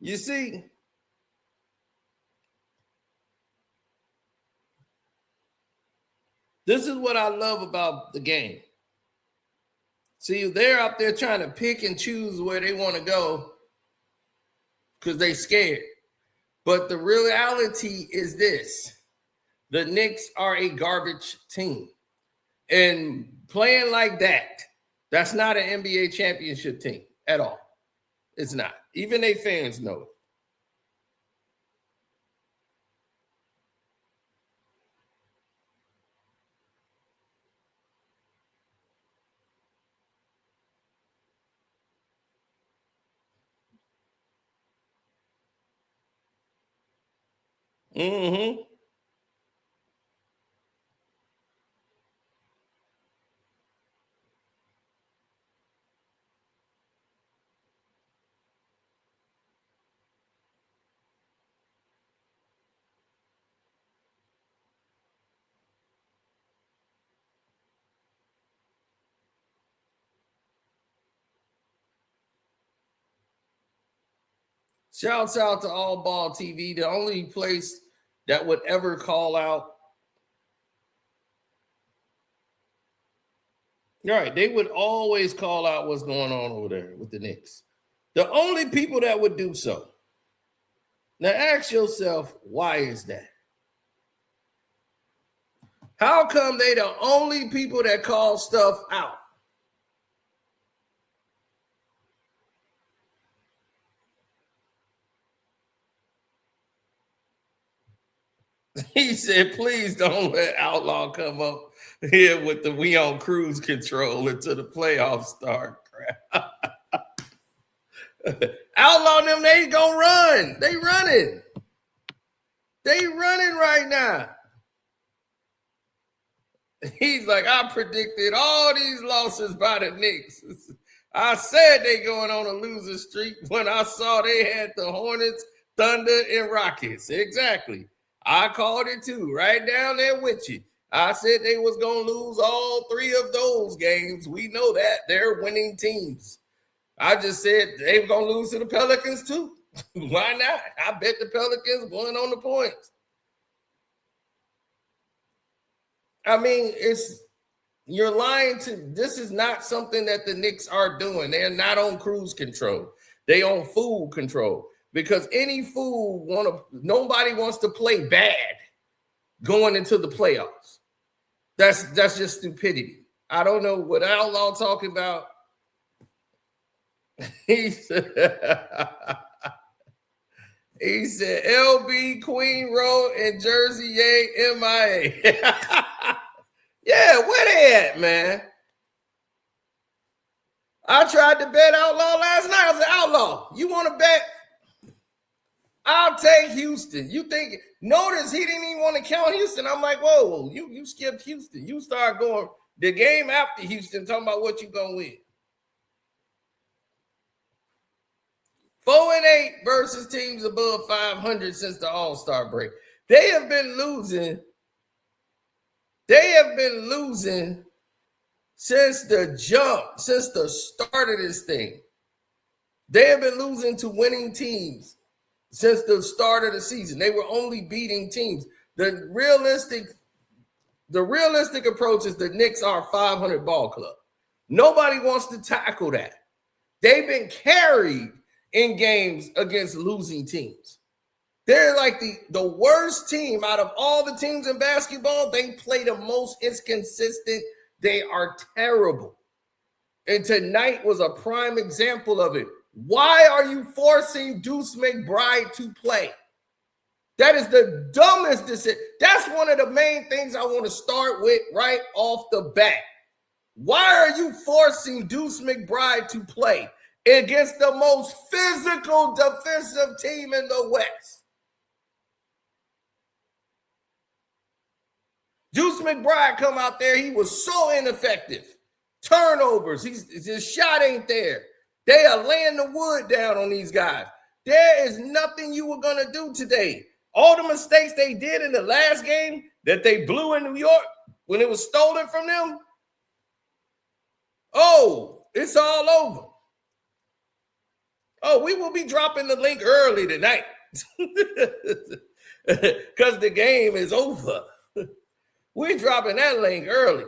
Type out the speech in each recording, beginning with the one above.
You see, this is what I love about the game. See, they're out there trying to pick and choose where they want to go because they scared. But the reality is this. The Knicks are a garbage team. And playing like that, that's not an NBA championship team at all. It's not. Even they fans know it. Mm-hmm. Shouts out to All Ball TV, the only place that would ever call out. All right, they would always call out what's going on over there with the Knicks. The only people that would do so. Now ask yourself, why is that? How come they the only people that call stuff out? He said, please don't let Outlaw come up here with the we on cruise control until the playoffs start. Crap. Outlaw them, they gonna run. They running. They running right now. He's like, I predicted all these losses by the Knicks. I said they going on a loser streak when I saw they had the Hornets, Thunder, and Rockets. Exactly. I called it too, right down there with you. I said they was going to lose all three of those games. We know that. They're winning teams. I just said they were going to lose to the Pelicans too. Why not? I bet the Pelicans won on the points. I mean, you're lying to. This is not something that the Knicks are doing. They're not on cruise control. They on fool control. Because any fool nobody wants to play bad going into the playoffs. That's just stupidity. I don't know what Outlaw talking about. He said LB, Queen Road, and Jersey Yay, MIA. Yeah, where they at, man? I tried to bet Outlaw last night. I was like, Outlaw, you want to bet? I'll take Houston. You think, notice he didn't even want to count Houston. I'm like, whoa, you skipped Houston. You start going the game after Houston, talking about what you going to win. 4-8 versus teams above 500 since the All-Star break. They have been losing. They have been losing since the jump, since the start of this thing. They have been losing to winning teams since the start of the season. They were only beating teams. The realistic approach is the Knicks are a 500 ball club. Nobody wants to tackle that. They've been carried in games against losing teams. They're like the worst team out of all the teams in basketball. They play the most inconsistent. They are terrible. And tonight was a prime example of it. Why are you forcing Deuce McBride to play? That is the dumbest decision. That's one of the main things I want to start with right off the bat. Why are you forcing Deuce McBride to play against the most physical defensive team in the West? Deuce McBride come out there. He was so ineffective. Turnovers. His shot ain't there. They are laying the wood down on these guys. There is nothing you were going to do today. All the mistakes they did in the last game that they blew in New York when it was stolen from them. Oh, it's all over. Oh, we will be dropping the link early tonight because the game is over. We're dropping that link early.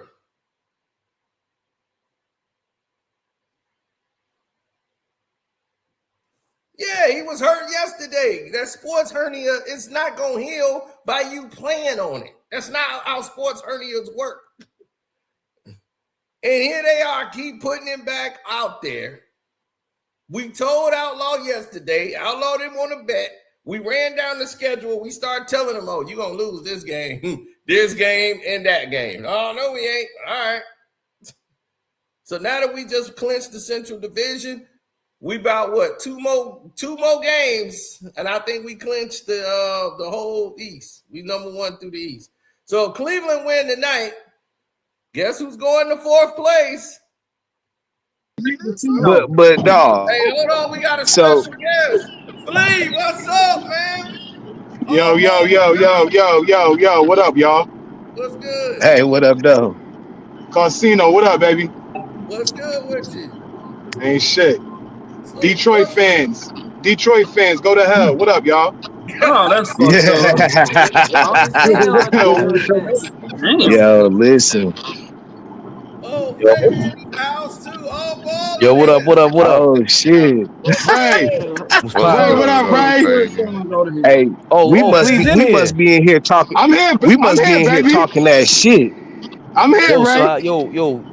Yeah, he was hurt yesterday. That sports hernia is not going to heal by you playing on it. That's not how sports hernias work. And here they are, keep putting him back out there. We told Outlaw yesterday. Outlaw didn't want to bet. We ran down the schedule. We started telling him, oh, you're going to lose this game, this game, and that game. Oh, no, we ain't. All right. So now that we just clinched the Central Division, we about what two more games, and I think we clinched the whole East. We number 1 through the East. So Cleveland win tonight. Guess who's going to 4th place? But dog. Hey, hold on, we got a special guest. Flea, what's up, man? Yo, what up, y'all? What's good? Hey, what up, though? Casino, what up, baby? What's good with you? Ain't shit. Detroit fans, go to hell. What up, y'all? Oh, that's Yo, listen. Oh, Fabian in the house too. Oh, ball. Yo, what up? Oh, shit. Ray, what up, Ray? Hey, we must be in here talking. I'm here. We must be in here talking that shit. I'm here, Ray. Yo.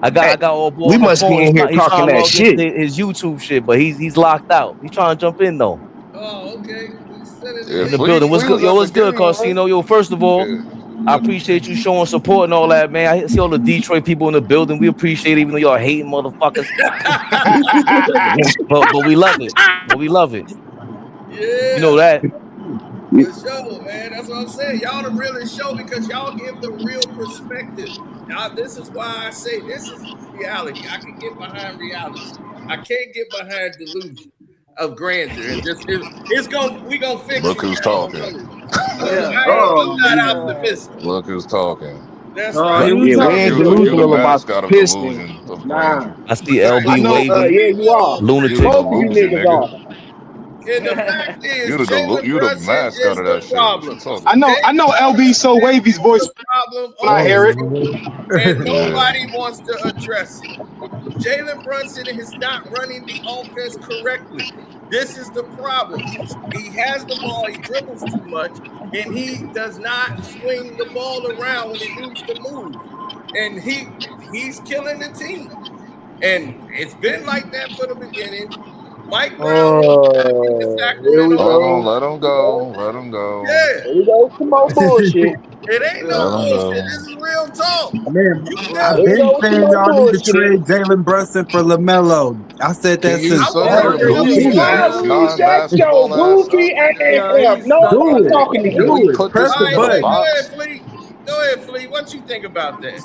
I got all balls. We must be in here talking that shit. His YouTube shit, but he's locked out. He's trying to jump in though. Oh, okay. In the building. What's good? Yo, what's good, Casino? Yo, first of all, I appreciate you showing support and all that, man. I see all the Detroit people in the building. We appreciate it, even though y'all hating motherfuckers. but we love it. Yeah. You know that. The show, man. That's what I'm saying. Y'all the realest show because y'all give the real perspective. Now, this is why I say this is reality. I can get behind reality. I can't get behind delusion of grandeur. And just we gonna fix Look it. who's talking. I'm not optimistic. Look who's talking. That's right. We ain't delusional about Pistons. I see LB waving. Yeah, you are. Lunatic. Both of you niggas are. And the fact is, you the mascot of that shit. I know LB so wavy's voice problem when I hear it. And nobody wants to address it. Jalen Brunson is not running the offense correctly. This is the problem. He has the ball, he dribbles too much, and he does not swing the ball around when it needs to move. And he's killing the team. And it's been like that for the beginning. Mike Brown. Here we go. Let him go. Yeah. Here we go. Some more bullshit. It ain't no bullshit. This is real talk. Man, I've been saying y'all need to trade Jalen Brunson for LaMelo. I said that since. Goofy ass. No one's talking to you. Press the button. Go ahead, Flea. What you think about that?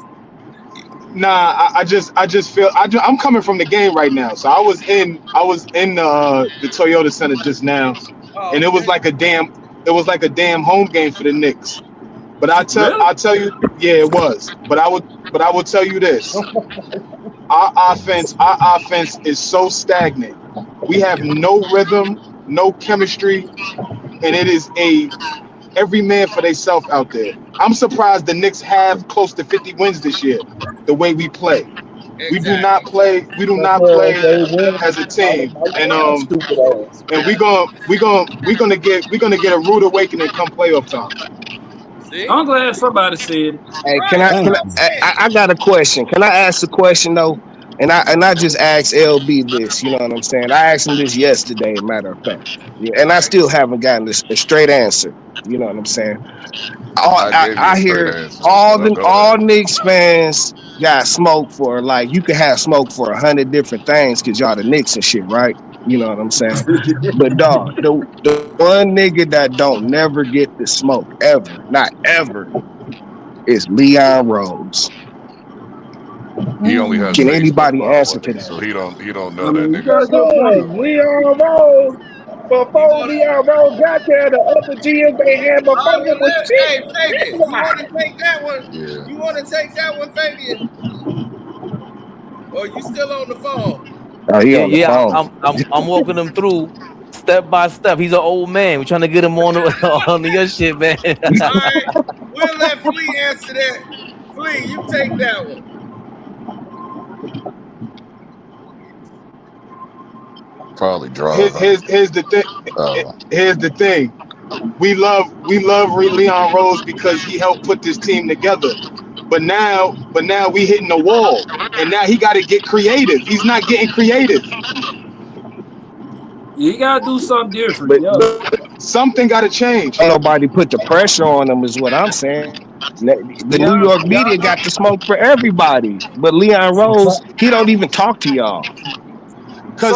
Nah, I just feel I'm coming from the game right now. So I was in the Toyota Center just now, and it was like a damn home game for the Knicks. But I'll tell you, yeah, it was. But I will tell you this: our offense is so stagnant. We have no rhythm, no chemistry, and it is every man for themselves out there. I'm surprised the Knicks have close to 50 wins this year. The way we play, exactly. we do not play as a team, and we're gonna get a rude awakening come playoff time. See? I'm glad somebody said it. Hey, I got a question. Can I ask a question though? And I just asked LB this, you know what I'm saying? I asked him this yesterday, matter of fact. Yeah, and I still haven't gotten a straight answer. You know what I'm saying? I hear all Knicks fans got smoke for, like, you can have smoke for 100 different things because y'all the Knicks and shit, right? You know what I'm saying? But dog, the one nigga that don't never get the smoke ever, not ever, is Leon Rose. He only has. Can anybody answer to that? So he don't know that nigga. Leon Rose. Before Leon Rose got there, the other GM they had before him was shit. Hey, Fabian, you want to take that one? Yeah. You want to take that one, Fabian? Or you still on the phone? Oh, he on the Yeah. phone. I'm walking him through step by step. He's an old man. We're trying to get him on your shit, man. All right, we'll let Flea answer that. Flea, you take that one. Probably dry. Here's the thing. Here's the thing. We love Leon Rose because he helped put this team together. But now we hitting the wall, and now he got to get creative. He's not getting creative. You gotta do something different. But Something got to change. nobody put the pressure on him, is what I'm saying. The New York media got the smoke for everybody, but Leon Rose, he don't even talk to y'all. Because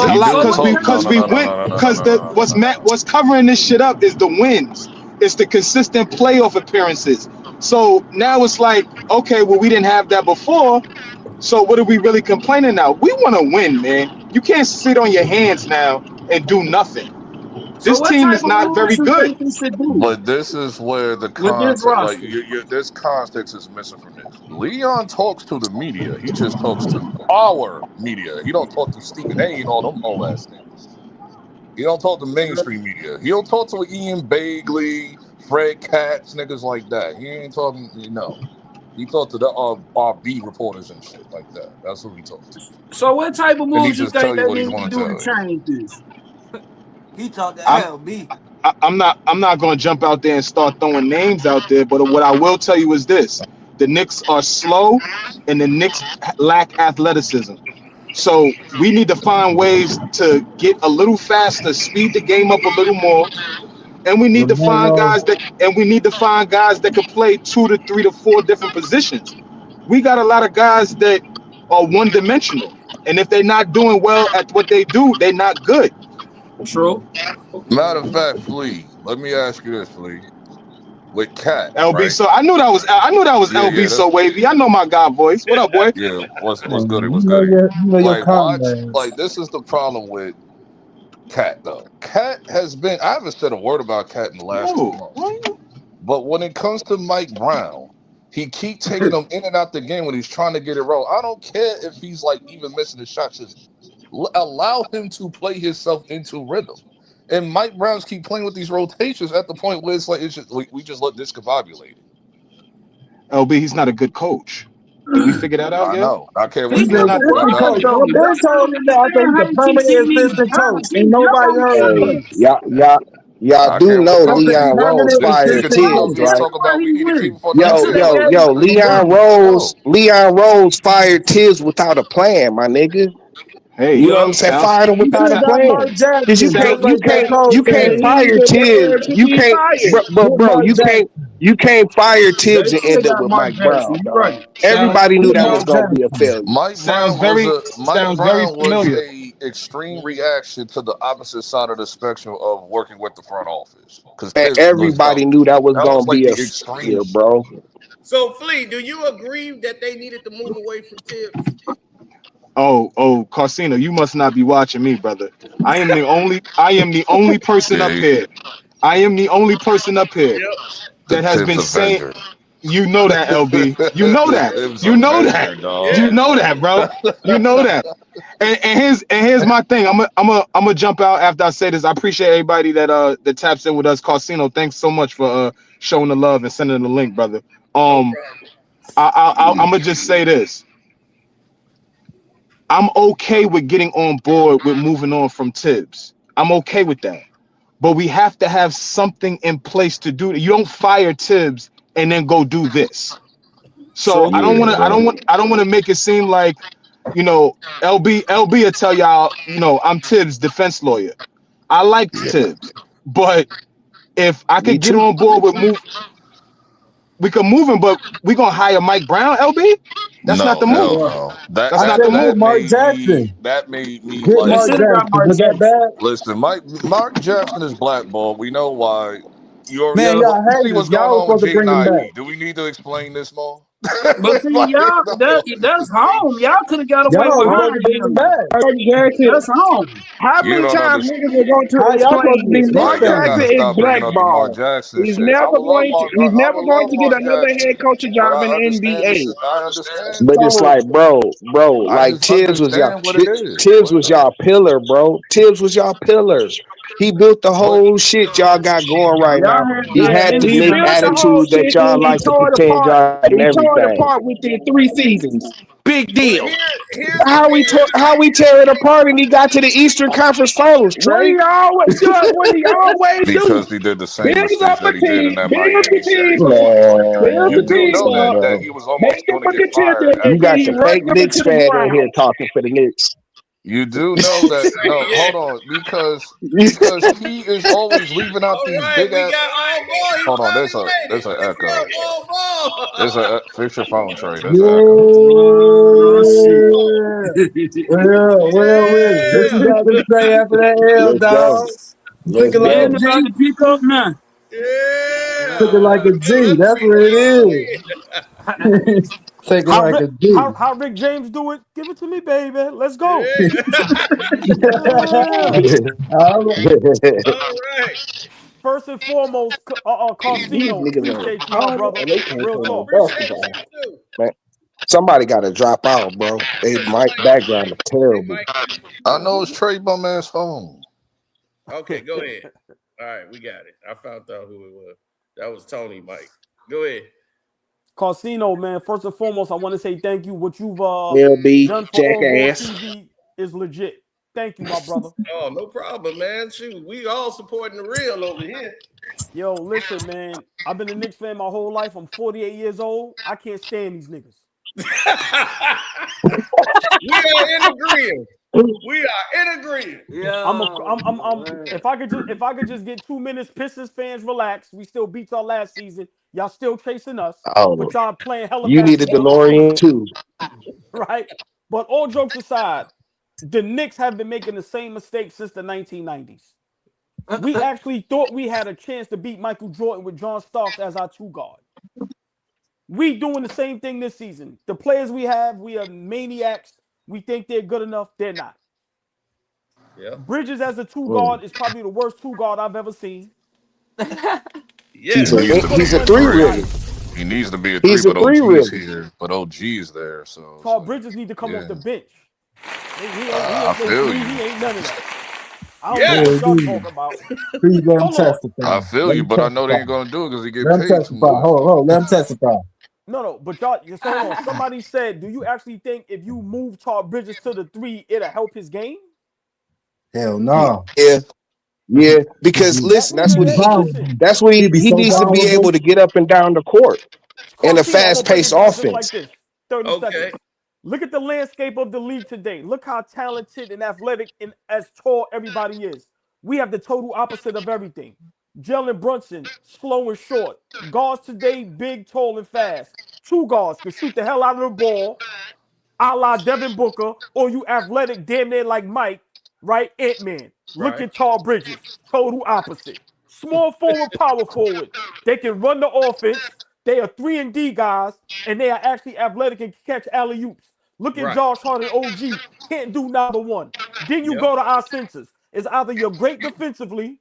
what's covering this shit up is the wins. It's the consistent playoff appearances. So now it's like, okay, well, we didn't have that before. So what are we really complaining now? We want to win, man. You can't sit on your hands now and do nothing. This team is not very good. But this is where the context, like this context is missing from this. Leon talks to the media. He just talks to our media. He don't talk to Stephen A. and all them whole ass niggas. He don't talk to mainstream media. He don't talk to Ian Bagley, Fred Katz, niggas like that. He ain't talking, He talked to the our beat reporters and shit like that. That's who he talked to. So what type of moves you think they need to do to change this? He talked to LB. I'm not going to jump out there and start throwing names out there, but what I will tell you is this: the Knicks are slow, and the Knicks lack athleticism. So we need to find ways to get a little faster, speed the game up a little more, and we need to find guys that can play 2 to 3 to 4 different positions. We got a lot of guys that are one-dimensional, and if they're not doing well at what they do, they're not good. True. Matter of fact, Flea, let me ask you this, Flea. With Cat, LB, right? so I knew that was LB so wavy. I know my guy voice. What up, boy? Yeah, what's good? It was good. Like, watch, like this is the problem with Cat though. Cat has been. I haven't said a word about Cat in the last 2 months. But when it comes to Mike Brown, he keep taking him in and out the game when he's trying to get it wrong. I don't care if he's like even missing the shots. Just allow him to play himself into rhythm. And Mike Brown's keep playing with these rotations at the point where it's like it's just we just look discombobulated. LB, he's not a good coach. Did we figure that out yet? I know. I can't He's wait to not a good coach. Well, Ben told him that I think he's a permanent assistant coach. Ain't nobody heard Hey, y'all do know Leon Rose fired Tibs, right? Yo, Leon Rose fired Tibs without a plan, my nigga. Hey, you know what I'm saying? Fired him without a plan. Because you can't fire Tibs. You can't fire Tibs and end up with Mike Brown. Everybody knew that was gonna be a failure. Mike Brown was a extreme reaction to the opposite side of the spectrum of working with the front office. Because everybody knew that was gonna be a failure, bro. So, Flea, do you agree that they needed to move away from Tibs? Oh, Carsino, you must not be watching me, brother. I am the only person up here. I am the only person up here that has been saying. You know that, LB. You know that. You know that. You know that, bro. You know that. And here's my thing. I'm gonna jump out after I say this. I appreciate everybody that taps in with us. Carsino, thanks so much for showing the love and sending the link, brother. I'm gonna just say this. I'm okay with getting on board with moving on from Tibs. I'm okay with that. But we have to have something in place to do it. You don't fire Tibs and then go do this. So I don't want to make it seem like, LB will tell y'all, I'm Tibs' defense lawyer. I like Tibs. But if I could get on board with we can move him, but we gonna hire Mike Brown, LB? That's not the move. No. That's not the move. Mark Jackson. That made me like. Mark Jackson. Was that bad? Listen, Mark Jackson is blackballed. We know why. Man, y'all see what's going on with Jaden Ivey. Do we need to explain this more? But see, y'all, that's home. Y'all could have got away Y'all with supposed to hiring be the him. best. Mark Jackson, That's home. how You many don't times understand. niggas are going to How y'all supposed explain to be this? Knicks Mark Mike, y'all Jackson gotta fans? is stop bringing up the Mark blackballed. Jackson He's shit. never going to. He's never going to get Mark another Jackson, head coaching but job in I the understand NBA. this. I understand. But it's So like, bro, I like just understand what it is. Tibbs But was y'all pillar, bro. Tibbs was y'all pillar. He built the but whole shit y'all got going right Y'all now. had He y'all had had and the Nick he Nick built the Saban. whole attitude that shit y'all and he like to tore it pretend apart. y'all had and He tore it everything. apart within 3 seasons. Big But deal. here's the thing. How we tear it apart and he got to the Eastern Conference Finals, What Trey? he always do? What he always do? because he did the same Build mistakes up that a he did in team, that build the Miami team series. up, build You the Man, do team know listen, that up, bro. he was make almost him going to a get contender, fired and You after then got he he the left. hurt fake them Knicks into the fan in here ground. talking for the Knicks. You do know that. No, Yeah. hold on, because he is always leaving out All these right, big we ass. got all ball. He Hold on, finally made there's it. an Let's go, echo. ball. There's a fix your phone, Trey. There's an echo. Oh shit. Yeah. Well. What you got to say after that L, Let's go. dog? You took Let's it like Man a go. about to G. pick up now. Took it like Yeah. a G. Let's That's bring what it it all is. in. Take it How like Rick, a G. how Rick James do it? Give it to me, baby. Let's go. Yeah. Yeah. All right. All right. First and foremost, These Carsino, niggas on appreciate you, my Palmer brother. and they can't Real play no talk. Appreciate basketball. you too. Man, somebody got to drop out, bro. They Hey, mic Mike. background is Hey, terrible. Mike. I know it's Trey bum ass phone. Okay, go ahead. All right, we got it. I found out who it was. That was Tony, Mike. Go ahead. Carsino, man. First and foremost, I want to say thank you. What you've LB, done for All Ball jackass. TV is legit. Thank you, my brother. Oh, no problem, man. Shoot, we all supporting the real over here. Yo, listen, man. I've been a Knicks fan my whole life. I'm 48 years old. I can't stand these niggas. We are in agreement. We are in agreement. If I could just get 2 minutes, Pistons fans relax. We still beat y'all last season. Y'all still chasing us, Oh, but y'all playing hella you need a basketball this DeLorean season, too. right? But all jokes aside, the Knicks have been making the same mistakes since the 1990s. We actually thought we had a chance to beat Michael Jordan with John Starks as our two guard. We doing the same thing this season. The players we have, we are maniacs. We think they're good enough. They're not. Yeah. Bridges as a two Mm. guard is probably the worst two guard I've ever seen. Yes. He needs to Put be him He's a a where three needed, three. right? really. He needs to be a three, He's a but three OG's really. here. But OG's there, so it's Tall like, Bridges need to come off yeah. the bench. He I ain't no feel three. you. He ain't none of that. I don't know Yes. what Yeah, y'all dude. talking about. Please let him Hold on. testify. I feel Let you, him but I know they testify. ain't gonna do it because he get Let him paid too testify. much. Hold. Let him testify. No, but y'all just hold on. Somebody said, do you actually think if you move Tall Bridges to the three, it'll help his game? Hell no. Yeah, yeah. He'd Because be, That listen, nigga, vulnerable. that's what He'd be he so needs to be able vulnerable. to get up and down the court in a Carcino, I'm gonna fast break it paced down just like offense. this. 30 Okay. seconds. Look at the landscape of the league today. Look how talented and athletic and as tall everybody is. We have the total opposite of everything. Jalen Brunson, slow and short. Guards today, big, tall, and fast. Two guards can shoot the hell out of the ball, a la Devin Booker, or you athletic, damn near like Mike, right? Ant-Man. Look Right. at Tall Bridges. Total opposite. Small forward, power forward. They can run the offense. They are 3-and-D guys, and they are actually athletic and catch alley-oops. Look at Right. Josh Hart and OG. Can't do neither one. Then you Yep. go to our centers. It's either you're great defensively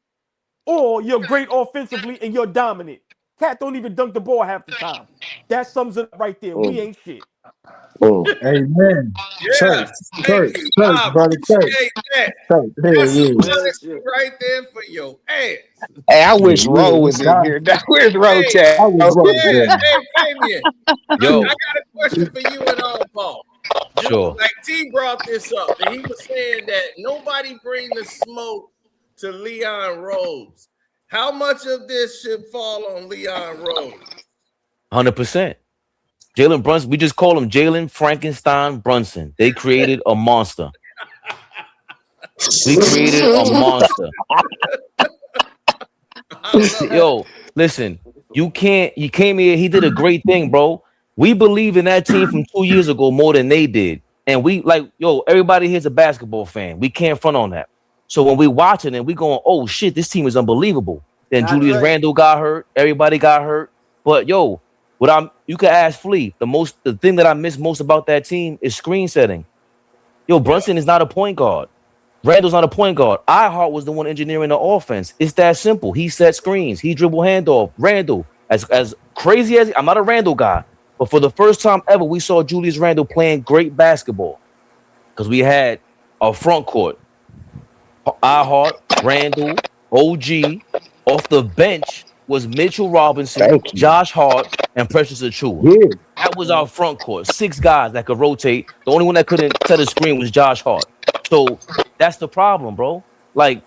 or you're great offensively and you're dominant. Cat don't even dunk the ball half the time. That sums it up right there. We Mm, ain't shit. mm. Amen. Yeah. Church, Thank you. I brother, church, appreciate that. church. Hell That's some yeah. Real honesty shit. right there for your ass. Hey, I Yeah, wish Roe yeah. was in God, here. Where's Roe Hey, Chat? I was wrong yeah. there. Hey, Fabian. I Yo, got a question for you and all, Paul. Just sure. like T brought this up, and he was saying that nobody bring the smoke to Leon Rose. How much of this should fall on Leon Rose? 100%. Jalen Brunson, we just call him Jalen Frankenstein Brunson. They created a monster. We created a monster. I love it. Yo, listen, you can't, you came here, he did a great thing, bro. We believe in that team from 2 years ago more than they did. And we like, yo, everybody here's a basketball fan. We can't front on that. So when we watching it, we going, oh shit, this team is unbelievable. Then Not Julius Trey. Randle got hurt, everybody got hurt. But yo, You could ask Flea. The thing that I miss most about that team is screen setting. Yo, Brunson is not a point guard. Randall's not a point guard. Ihart was the one engineering the offense. It's that simple. He set screens. He dribble handoff. Randall, as crazy as I'm not a Randall guy, but for the first time ever, we saw Julius Randle playing great basketball because we had a front court. Ihart, Randall, OG. Off the bench was Mitchell Robinson, Josh Hart, and Precious Achiuwa. Yeah. That was our front court. 6 guys that could rotate. The only one that couldn't set a screen was Josh Hart. So that's the problem, bro. Like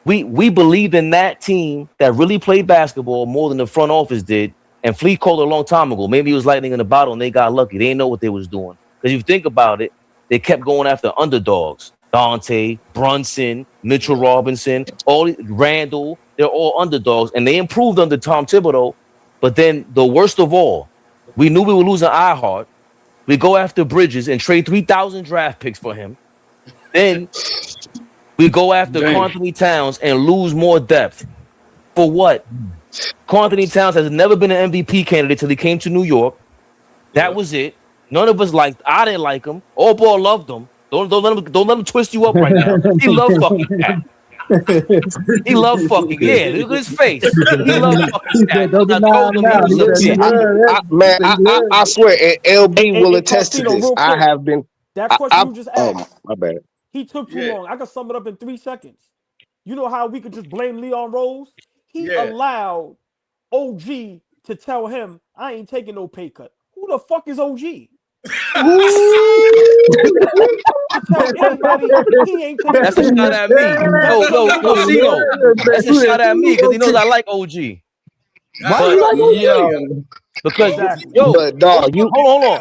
we believed in that team that really played basketball more than the front office did. And Flea called it a long time ago. Maybe it was lightning in the bottle and they got lucky. They didn't know what they was doing. Because if you think about it, they kept going after underdogs. Dante, Brunson, Mitchell Robinson, Randall, they're all underdogs. And they improved under Tom Thibodeau. But then the worst of all, we knew we were losing Ihart. We go after Bridges and trade 3,000 draft picks for him. Then we go after Karl-Anthony Towns and lose more depth. For what? Karl-Anthony Towns has never been an MVP candidate till he came to New York. That was it. None of us liked. I didn't like him. All ball loved him. Don't let him twist you up right now. He loved fucking Cat. He loved fucking. Yeah, look at his face. He loved fucking Cat. I swear, LB will attest to this. I have been. That question you just asked. Oh, my bad. He took too long. I can sum it up in 3 seconds. You know how we could just blame Leon Rose? He allowed OG to tell him, I ain't taking no pay cut. Who the fuck is OG? That's a shot at me. No, that's a shot at me because he knows I like OG. Why you like OG? Because hold on.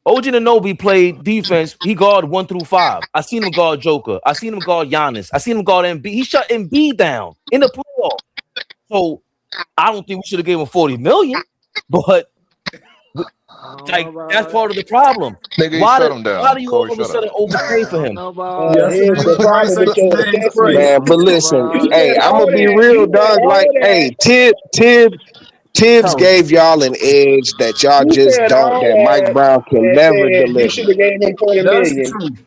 OG Anunoby played defense. He guard 1 through 5. I seen him guard Joker. I seen him guard Giannis. I seen him guard Embiid. He shut Embiid down in the playoff. So I don't think we should have gave him $40 million, but that's part of the problem. Nigga, why do you all of a sudden overpay for him? Man, but listen, hey, I'm gonna be real, dog. Like, hey, Tibs gave y'all an edge that y'all just don't. That Mike Brown can never deliver. You should have gave him $40 million.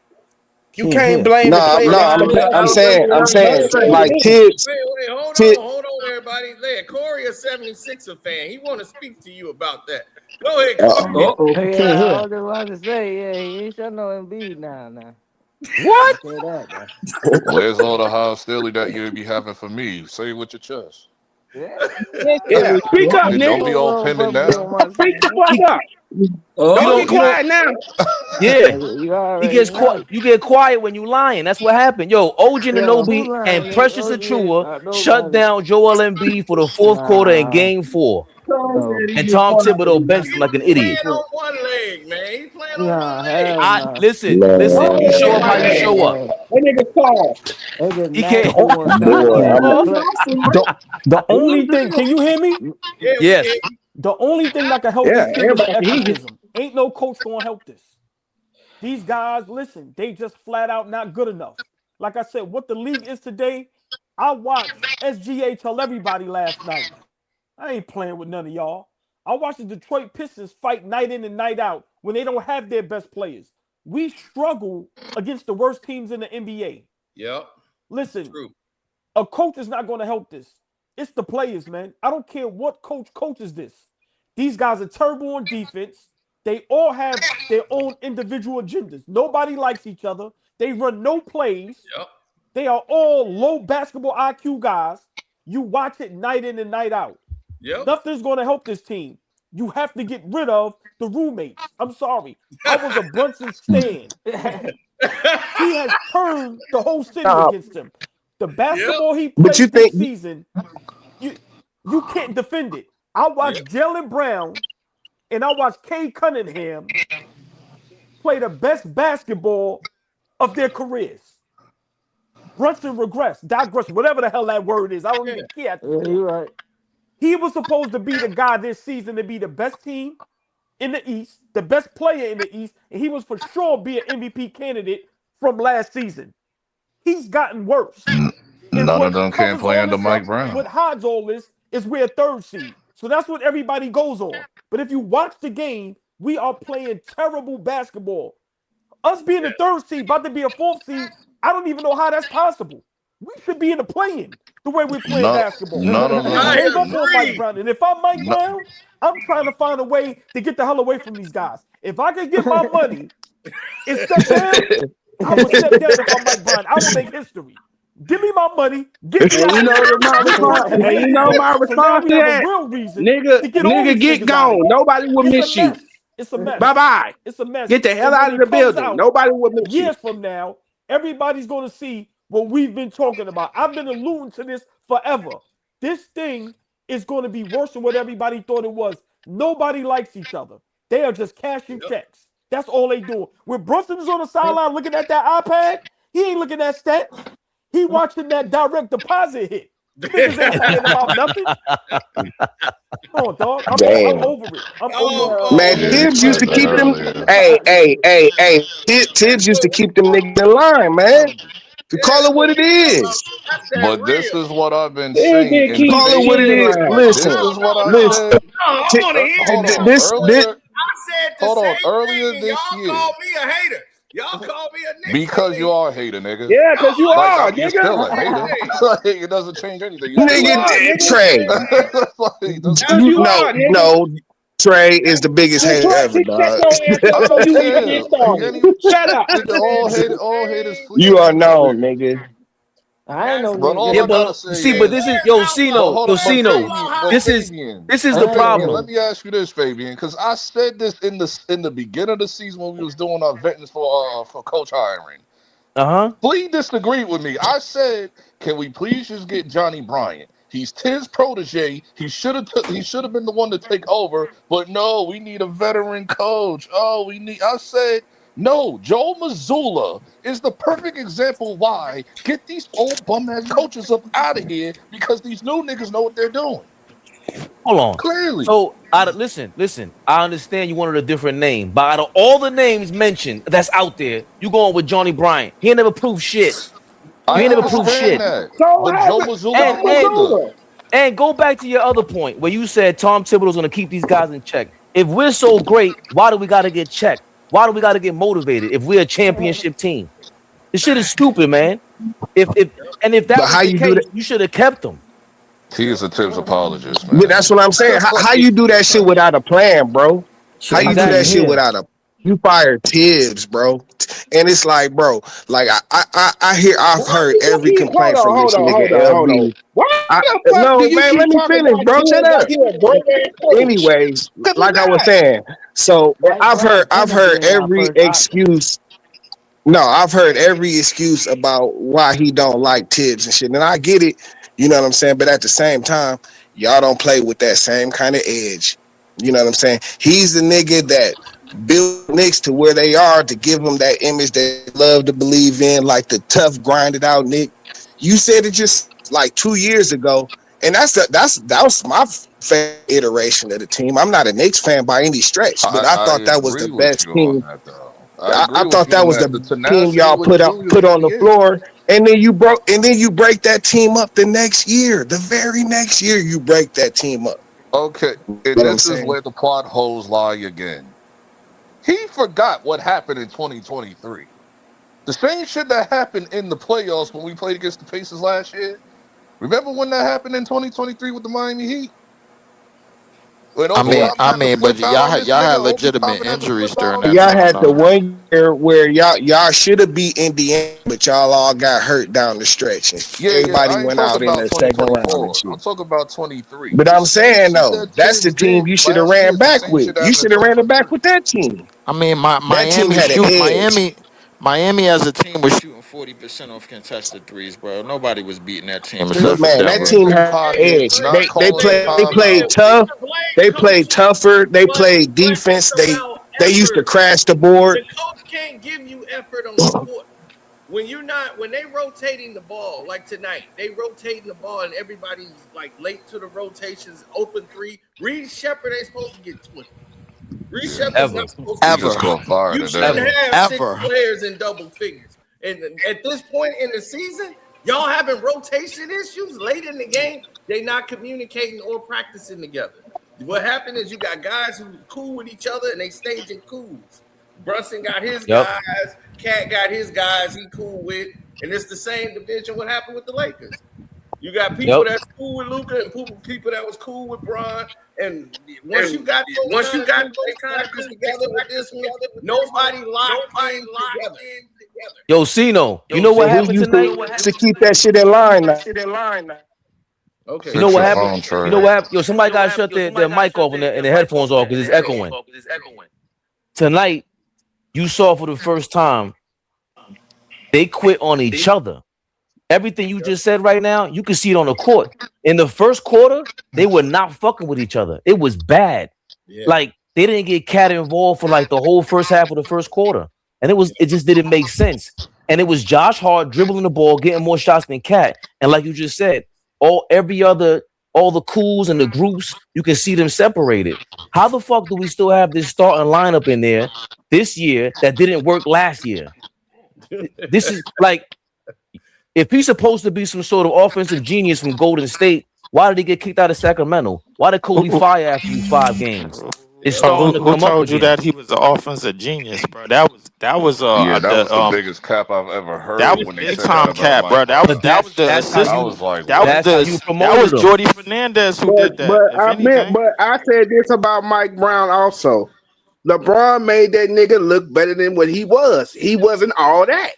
You can't blame. I'm saying, like Tibs. Wait, hold on, everybody. Corey, a 76er fan. He want to speak to you about that. Go ahead, Corey. I was about to say, he ain't shut no Embiid now. What? Where's all the hostility that you be having for me? Say it with your chest. Yeah. Speak up, Nigga. Don't be all pinned down. Speak the fuck up. Don't be quiet now. Yeah, he gets quiet. You get quiet when you lying. That's what happened. Yo, OG Anunoby and Precious Achiuwa shut down Joel Embiid for the 4th quarter in Game 4. And Tom Thibodeau benched him like an idiot. He's playing on one leg, man. He's playing on one leg. Listen. You show up how you show up. That nigga Paul. He can't. The only thing, can you hear me? Yes. The only thing that can help this team is athleticism. Ain't no coach gonna help this. These guys, listen, they just flat out not good enough. Like I said, what the league is today, I watched SGA tell everybody last night, I ain't playing with none of y'all. I watched the Detroit Pistons fight night in and night out when they don't have their best players. We struggle against the worst teams in the NBA. Yep. Listen, a coach is not going to help this. It's the players, man. I don't care what coach coaches this. These guys are terrible on defense. They all have their own individual agendas. Nobody likes each other. They run no plays. Yep. They are all low basketball IQ guys. You watch it night in and night out. Yep. Nothing's going to help this team. You have to get rid of the roommates. I'm sorry. I was a Brunson stan. He has turned the whole city against him. The basketball he played this season, you can't defend it. I watched Jaylen Brown and I watched Cade Cunningham play the best basketball of their careers. Brunson digress, whatever the hell that word is. I don't even care. You're right. He was supposed to be the guy this season to be the best team in the East, the best player in the East, and he was for sure be an MVP candidate from last season. He's gotten worse. None of them can play under Mike Brown. What hides all this is we're a 3rd seed. So that's what everybody goes on. But if you watch the game, we are playing terrible basketball. Us being the third seed, about to be a fourth seed, I don't even know how that's possible. We should be in the play-in the way we're playing basketball. None of And I them. gave up on Mike Brown. And if I'm Mike No, Brown, I'm trying to find a way to get the hell away from these guys. If I can get my money and step down, I will step down if I'm Mike Brown. I will make history. Give me my money. Get me out And you of know here. what my This is response? working And way you too know well. my So now response we to have a that? real reason Nigga, to get all these get niggas out of gone. here. Nobody will It's a miss you. mess. It's a mess. Bye-bye. It's a mess. Get the hell And when out of it the comes building. out Nobody will miss you. years from now, everybody's going to see what we've been talking about. I've been alluding to this forever. This thing is going to be worse than what everybody thought it was. Nobody likes each other. They are just cashing checks. That's all they do. When Brunson is on the sideline looking at that iPad, he ain't looking at stats. He watching that direct deposit hit. Niggas ain't worrying about nothing. Come on, dog. I'm Damn. over it. I'm over it. Man, yeah, he Tibbs used said to that keep them. earlier. Hey. Tibbs used to keep them niggas in line, man. To call it what it is. But this is what I've been They saying can in keep Call it what it me in is. line. This Listen, is what I listen. said. I want to hear Hold on. This, Earlier, I said the hold on. same Earlier thing, and this y'all year, called me a hater. Y'all called me a Knicks because you hater. are a hater, nigga. Yeah, because you Like are, you're nigga. still a hater. Like, it doesn't change anything. You're Because still you a are, hater. nigga. Trey. Like, Because you are, nigga. No. Trey is the biggest And hater ever, Trey, just shut dog. your ass up I so don't you can get care. started. Any Shut up. nigga, all haters flee You are from each other. known, nigga. I ain't no But all nigga. Yeah, I gotta but say see, but is, this is yo, but Cino, hold yo, on, but Cino. Fabian, This is but the Fabian, let problem. me ask you this, Fabian, because I said this in the beginning of the season when we was doing our vetting for coach hiring. Uh-huh. Please disagree with me. I said, can we please just get Johnny Bryant? He's Tibs' protege. He should have been the one to take over. But no, we need a veteran coach. I said, no, Joe Mazzulla is the perfect example why get these old bum ass coaches up out of here because these new niggas know what they're doing. Hold on. Clearly. So listen. I understand you wanted a different name, but out of all the names mentioned that's out there, you going with Johnny Bryant. He ain't never proved shit. I He ain't never proved understand shit. that. So But has Joe it. Mazzulla So And didn't and either. Mazzulla. and go back to your other point where you said Tom Thibodeau's going to keep these guys in check. If we're so great, why do we got to get checked? Why do we got to get motivated if we're a championship team? This shit is stupid, man. If that But was how the you do that? case, you should have kept them. He is a Tibs apologist, But man. that's what I'm saying. How you do that shit without a plan, bro? How you do that Exactly. shit without a you fire Tibbs, bro? And it's like, bro, like I've Why heard do you every keep, complaint from this nigga hold on. LB. Why the fuck do No, you man, keep let me talking finish, about bro. Shut Tibbs like up. he a great ass coach? Anyways, Because he's like I was not. saying, so Mike Brown I've couldn't have heard been our every first option. excuse. No, I've heard every excuse about why he don't like Tibbs and shit. And I get it, you know what I'm saying? But at the same time, y'all don't play with that same kind of edge. You know what I'm saying? He's the nigga that built Knicks to where they are to give them that image they love to believe in, like the tough, grinded out Nick. You said it just like 2 years ago, and that was my favorite iteration of the team. I'm not a Knicks fan by any stretch, but I I thought that was the agree with best you on team. that, though. I I agree with thought you that on was that. the The team tenacity y'all with Julius put on the Randle. floor, and then you break that team up the next year. The very next year, you break that team up. Okay, You and know what I'm this is saying? where the plot holes lie again. He forgot what happened in 2023. The same shit that happened in the playoffs when we played against the Pacers last year. Remember when that happened in 2023 with the Miami Heat? When Obi What? Toppin had the flip out on this nigga, Obi Toppin had the flip out on this Y'all nigga. had the 1 year where y'all should have beat Indiana, but y'all all got hurt down the stretch, and Yeah, everybody I ain't went talking out in about the second round and 2024. I'm shit. talking about 23. But The I'm same saying shit though, that that's the Tibbs team did you should have last year ran is the back same with. shit that You happened in should have ran it back 2023. with that team. That team Miami had an edge. Miami as a team was shooting 40% off contested threes, bro. Nobody was beating that team except Just for Man, that Denver. team changing had an edge. pockets, not calling a They played timeout. tough. They played tougher. They played defense. They used to crash the board. The coach can't give you effort on the court. When they rotating the ball, like tonight, they rotating the ball and everybody's like late to the rotations, open three. Reed Shepard ain't supposed to get 20. Reed Yeah, Shepard's not supposed to he get just 20. caught fire You shouldn't today. have six players in double figures. And at this point in the season, y'all having rotation issues late in the game. They not communicating or practicing together. what happened is you got guys who cool with each other and they staging coups. Brunson got his Yep. guys, Cat got his guys he cool with, and it's the same division what happened with the Lakers. You got people that's cool with Luka and people that was cool with Bron. And once you got those kind of factors together with this one, nobody locked in together. Yo, Cino, you know what happened tonight? To keep that shit in line now. Okay. You know what happened? You know what happened? Yo, somebody got to shut their mic off and their headphones off because it's echoing. Tonight, you saw for the first time, they quit on each other. Everything you just said right now, you can see it on the court. In the first quarter, they were not fucking with each other. It was bad. Yeah. Like they didn't get Cat involved for like the whole first half of the first quarter, and it just didn't make sense. And it was Josh Hart dribbling the ball, getting more shots than Cat. And like you just said, all the cools and the groups, you can see them separated. How the fuck do we still have this starting lineup in there this year that didn't work last year? This is like, if he's supposed to be some sort of offensive genius from Golden State, why did he get kicked out of Sacramento? Why did Kobe fire after you 5 games? It's starting to come up again. Who told you that he was the offensive genius, bro? That was that was the biggest cap I've ever heard. That was big time cap, bro. That was the assistant. I was like, that was Jordy Fernandez who did that. But I said this about Mike Brown also. LeBron made that nigga look better than what he was. He wasn't all that.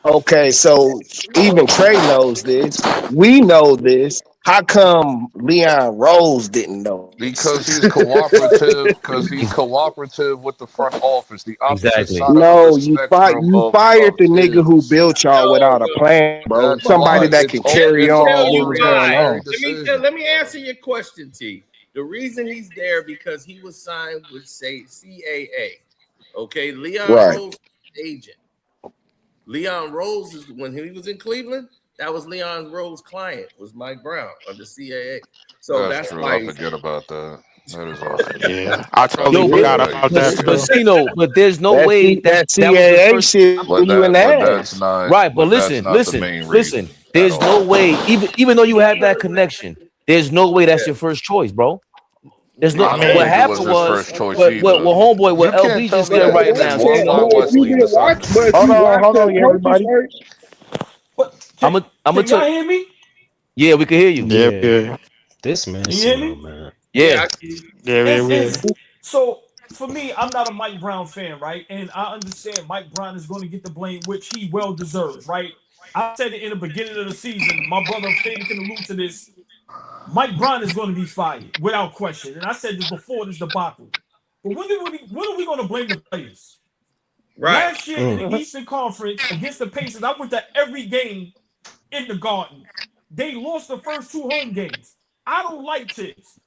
Okay, so even Trey knows this. We know this. How come Leon Rose didn't know? Because he's cooperative. Because he's cooperative with the front office. The opposite side No, of the you fired the nigga who built y'all without a plan, bro. Somebody that can carry on what was going on. Let me answer your question, T. The reason he's there because he was signed with CAA. Okay, Leon Rose agent. Leon Rose is when he was in Cleveland. That was Leon Rose's client, was Mike Brown under CAA. So that's true. why I forget about that. That is awesome. Yeah, I totally forgot about that. But there's no way that CAA shit when you in that. Right, but listen. There's no way, even though you have that connection, there's no way that's your first choice, bro. There's no. What happened was what homeboy, what LB just said right now. Hold on, everybody. I'm gonna y'all hear me? Yeah, we can hear you. Yeah. This man, you hear me? Man. Yeah. So for me, I'm not a Mike Brown fan, right? And I understand Mike Brown is going to get the blame, which he well deserves, right? I said it in the beginning of the season. My brother Faden can allude to this. Mike Brown is going to be fired without question, and I said this before this debacle. But when are we going to blame the players? Right. Last year in the Eastern Conference against the Pacers, I went to every game in the Garden. They lost the first 2 home games. I don't like Tibs,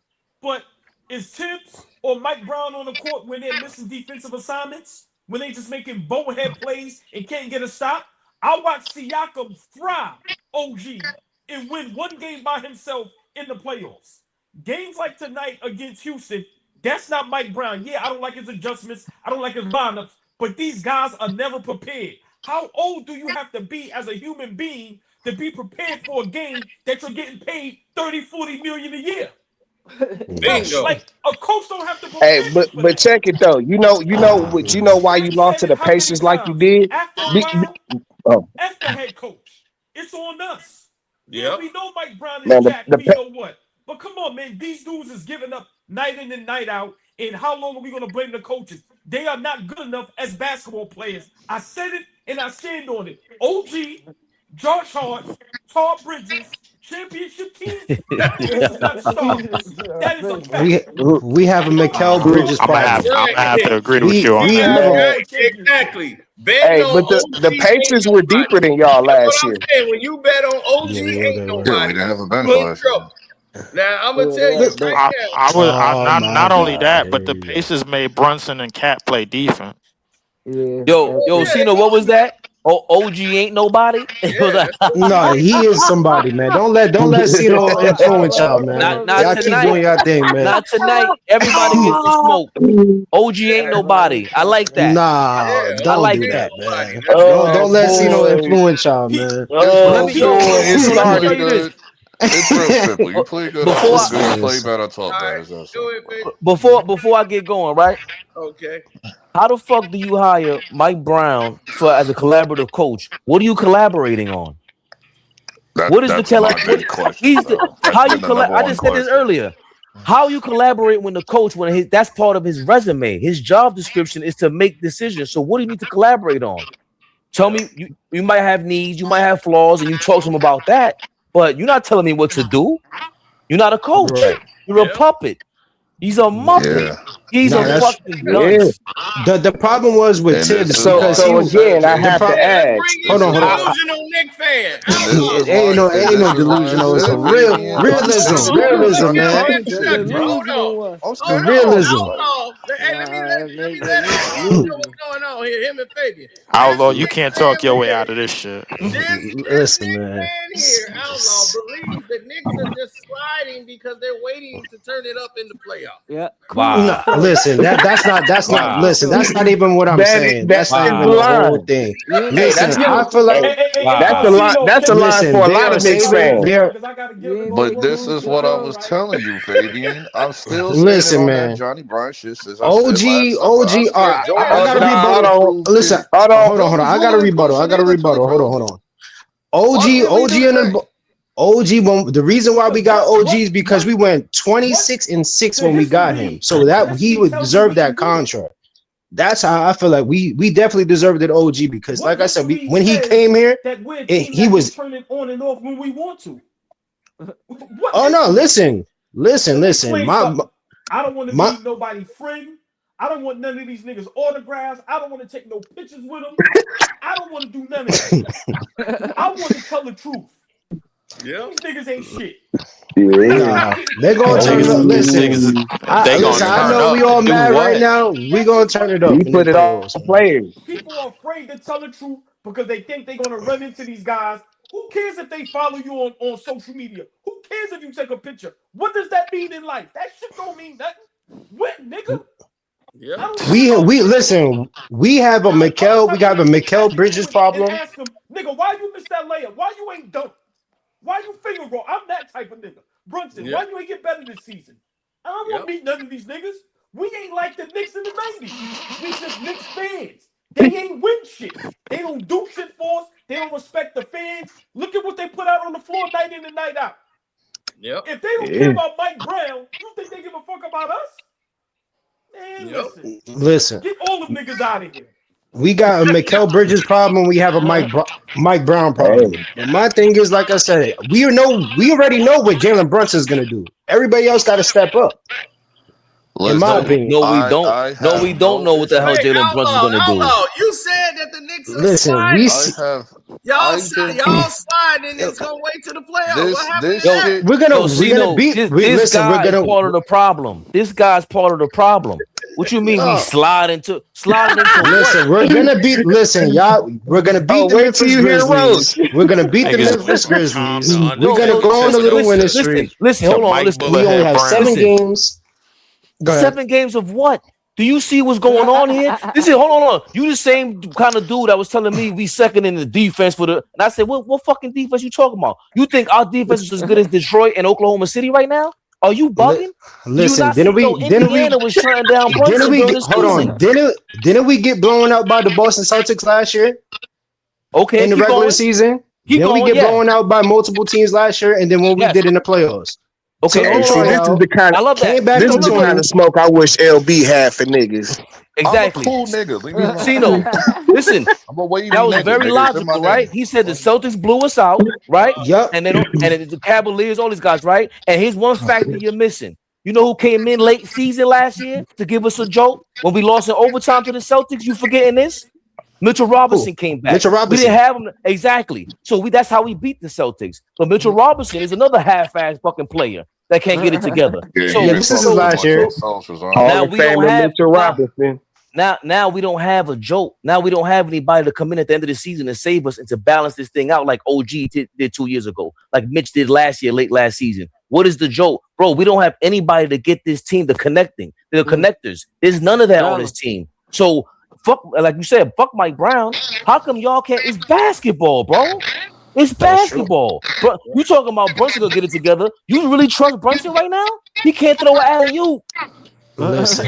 but is Tibs or Mike Brown on the court when they're missing defensive assignments, when they just making bonehead plays and can't get a stop? I watched Siakam fry OG and win 1 game by himself in the playoffs. Games like tonight against Houston, that's not Mike Brown. Yeah, I don't like his adjustments. I don't like his lineups. But these guys are never prepared. How old do you have to be as a human being to be prepared for a game that you're getting paid 30, 40 million a year? Bingo. Like a coach don't have to prepare. Hey, but check it though. You know why you lost to the Pacers like you did? After a while, F the head coach. It's on us. Yeah, we know Mike Brown is Jack. We know what. But come on, man. These dudes is giving up night in and night out. And how long are we going to blame the coaches? They are not good enough as basketball players. I said it and I stand on it. OG, Josh Hart, Todd Bridges, championship teams. That is a fact. We have a Mikal Bridges problem. I'm gonna have to agree with you on that. Exactly. Hey, but the Pacers were deeper than y'all last year. When you bet on OG, ain't nobody. Yeah, we didn't have a bench last year. Now I'm gonna tell you, not only that, but the Pacers made Brunson and Cat play defense. Yo, Cino, what was that? OG ain't nobody. No, he is somebody, man. Don't let Cino influence y'all, man. Y'all keep doing y'all thing, man. Not tonight. Everybody gets the smoke. OG ain't nobody. I like that. Nah, don't do that, man. Don't let Cino influence y'all, man. Let me tell you this. It's real simple. You play good, I talk good. You play bad, I talk bad. It's that simple. Before I get going, right? Okay. How the fuck do you hire Mike Brown as a collaborative coach? What are you collaborating on? What is the question? He's the how you collab. I just said this earlier. How you collaborate with the coach when that's part of his resume. His job description is to make decisions. So what do you need to collaborate on? Tell me you might have needs, you might have flaws, and you talk to him about that. But you're not telling me what to do. You're not a coach. Right. You're a puppet. He's a muppet. Yeah. He's a fucking dunce. The problem was with Tibs. So again, I have to ask. Hold on. Delusional Knicks fan. Ain't no delusional. It's a realism, man. Realism. Let me let him know what's going on here. Him and Fabian. Outlaw, you can't talk your way out of this shit. Listen, man. Here, Outlaw believes the Knicks are just sliding because they're waiting to turn it up in the playoffs. Yeah. Wow. No, listen, that's not. Listen, that's not even what I'm saying. That's not even the whole thing. Listen, I feel like that's a line. That's a line for a lot of Knicks fans. But this is what I was telling you, Fabian. I'm still listen, man. That Johnny Bryan shit. OG. I gotta rebuttal. Listen, hold on. I gotta rebuttal. Hold on. OG. The reason why we got OG is because we went 26-6 when we got him, so that he would deserve that contract. That's how I feel like we definitely deserved it, OG, because like I said, when he came here, he was turning on and off when we want to. Oh no, listen. I don't want to be nobody's friend. I don't want none of these niggas autographs. I don't want to take no pictures with them. I don't want to do none of that. I want to tell the truth. Yeah, these niggas ain't shit. Yeah, they're gonna turn it up. Listen, I know we all mad right now. We gonna turn it up. We put it on players. People are afraid to tell the truth because they think they're gonna run into these guys. Who cares if they follow you on social media? Who cares if you take a picture? What does that mean in life? That shit don't mean nothing. What, nigga? Yeah. We listen. We have a Mikal Bridges problem. And ask him, nigga, why you missed that layup? Why you ain't dunk? Why you finger roll? I'm that type of nigga. Brunson, why you ain't get better this season? I don't want to meet none of these niggas. We ain't like the Knicks in the 90s. We just Knicks fans. They ain't win shit. They don't do shit for us. They don't respect the fans. Look at what they put out on the floor night in and night out. Yep. If they don't care about Mike Brown, you think they give a fuck about us? Man, listen. Get all the niggas out of here. We got a Mikal Bridges problem. We have a Mike Brown problem. But my thing is, like I said, we already know what Jalen Brunson's gonna do. Everybody else got to step up. In my opinion, no, we don't know what the hell Jalen Brunson's gonna do. You said that the Knicks are listen. Y'all slide and it's gonna wait to the playoffs. What happened? We're gonna beat. This guy's part of the problem. This guy's part of the problem. What you mean we slide into listen, we're gonna beat y'all, we're gonna beat the Memphis Grizzlies. We're gonna beat the Memphis Grizzlies. We're gonna go on a little winning streak. Listen, hold on. We only have 7 games. 7 games of what? Do you see what's going on here? Listen, hold on. You the same kind of dude that was telling me we second in the defense and I said, what fucking defense you talking about? You think our defense is as good as Detroit and Oklahoma City right now? Are you bugging? Listen, Indiana was shutting down Brunson during this season. Didn't we get blown out by the Boston Celtics last year? Okay, in the regular season, we get blown out by multiple teams last year, and then what we did in the playoffs. Okay, this is the kind of this is the kind of smoke I wish LB had for niggas. Exactly. I'm a cool nigga. Leave me alone. Cino, listen, that was very logical, right? He said the Celtics blew us out, right? Yep. And the Cavaliers, all these guys, right? And here's one factor you're missing. You know who came in late season last year to give us a joke when we lost in overtime to the Celtics? You forgetting this? Mitchell Robinson came back. Mitchell Robinson. We didn't have him exactly. So that's how we beat the Celtics. But Mitchell Robinson is another half-ass fucking player that can't get it together. This is last year. Now we don't have Mitchell Robinson. Now we don't have a joke. Now we don't have anybody to come in at the end of the season and save us and to balance this thing out like OG did 2 years ago, like Mitch did late last season. What is the joke? Bro, we don't have anybody to get this team the connectors. There's none of that on this team. So fuck, like you said, fuck Mike Brown. How come y'all can't? It's basketball, bro. It's basketball. Bro, you talking about Brunson gonna get it together. You really trust Brunson right now? He can't throw an alley-oop. Listen,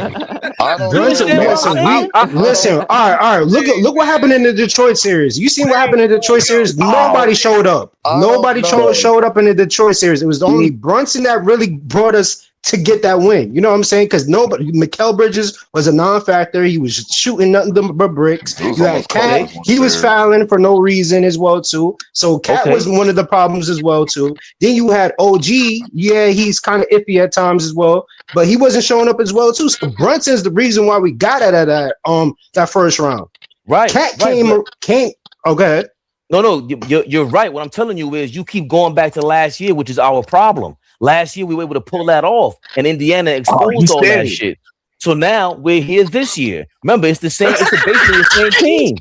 I don't You understand know. what I'm saying? Listen. All right. Look what happened in the Detroit series. You seen what happened in the Detroit series? Nobody showed up. Nobody showed up in the Detroit series. It was only Brunson that really brought us to get that win. You know what I'm saying? Because nobody, Mikal Bridges was a non-factor. He was shooting nothing but bricks. You had Cat. He was fouling for no reason as well too. So Cat was one of the problems as well too. Then you had OG. Yeah, he's kind of iffy at times as well, but he wasn't showing up as well too. So Brunson's the reason why we got out of that first round. Right. Cat came. Oh, go ahead. No, you're right. What I'm telling you is you keep going back to last year, which is our problem. Last year we were able to pull that off, and Indiana exposed all that shit. So now we're here this year. Remember, it's the same. It's basically the same team.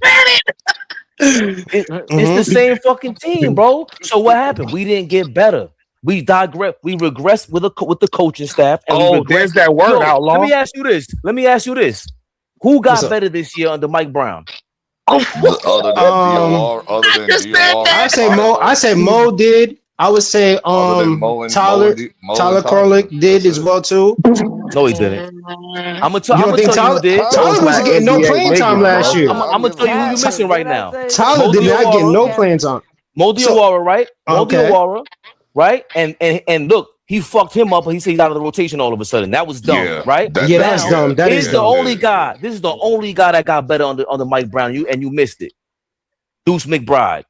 It's the same fucking team, bro. So what happened? We didn't get better. We digress. We regressed with the coaching staff. And there's that word, Outlaw. Let me ask you this. Who got better this year under Mike Brown? Other than DOR, I say Mo did. I would say Tyler Corlick did as well too. No, he didn't. I'm gonna tell you who did. Tyler wasn't getting no playing time last year. I'm gonna tell you who you're missing right now. Tyler did not get no playing time. Mo Diawara, right? Mo Diawara, right? And look, he fucked him up, but he said he's out of the rotation all of a sudden. That was dumb, right? That's dumb. That is the only guy. This is the only guy that got better under Mike Brown. You missed it. Deuce McBride.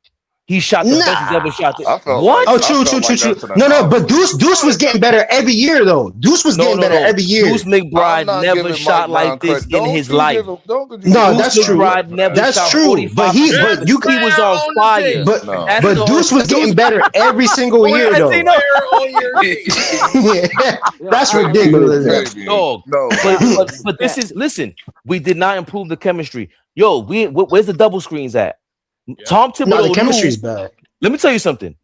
He shot the best he's ever shot. What? Oh, true. No, but Deuce was getting better every year, though. Deuce was getting better every year. Deuce McBride never shot like this in his life. No, that's true. That's true. But he was on fire. But Deuce was getting better every single year, though. That's ridiculous. No, but this is listen. We did not improve the chemistry. Yo, where's the double screens at? Tom Thibodeau. The chemistry's bad. Let me tell you something.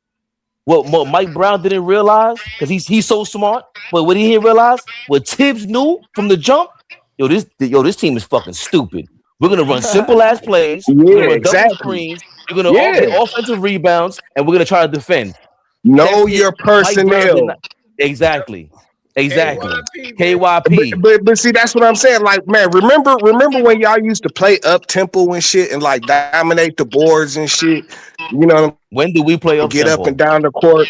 What Mike Brown didn't realize, because he's so smart, but what he didn't realize, what Tibs knew from the jump, this team is fucking stupid. We're gonna run simple ass plays, double screens, you're gonna get offensive rebounds, and we're gonna try to defend. Know your personnel. Exactly. KYP. But see, that's what I'm saying. Like, man, remember when y'all used to play up tempo and shit and like dominate the boards and shit? You know, when do we play up get tempo? up and down the court?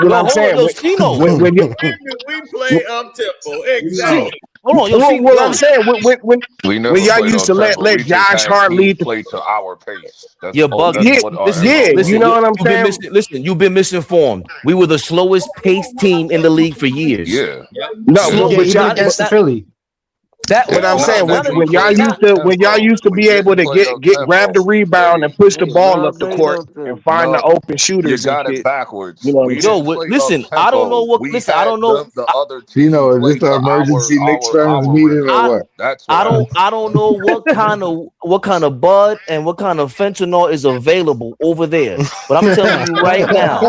What I'm saying, when we play up tempo, exactly. Hold on, what I'm saying, when y'all used to let Josh Hart lead the play to our pace. You're bugging. You know what I'm saying? Listen, you've been misinformed. We were the slowest paced team in the league for years. Yeah. No, but y'all against Philly. What I'm saying, when y'all used to be able to grab the rebound and push the ball up the court and find the open shooters. You got it backwards. You know, listen, I don't know what. Listen, I don't know. The other team. Is this an emergency Knicks fans meeting or what? I don't know what kind of bud and what kind of fentanyl is available over there. But I'm telling you right now,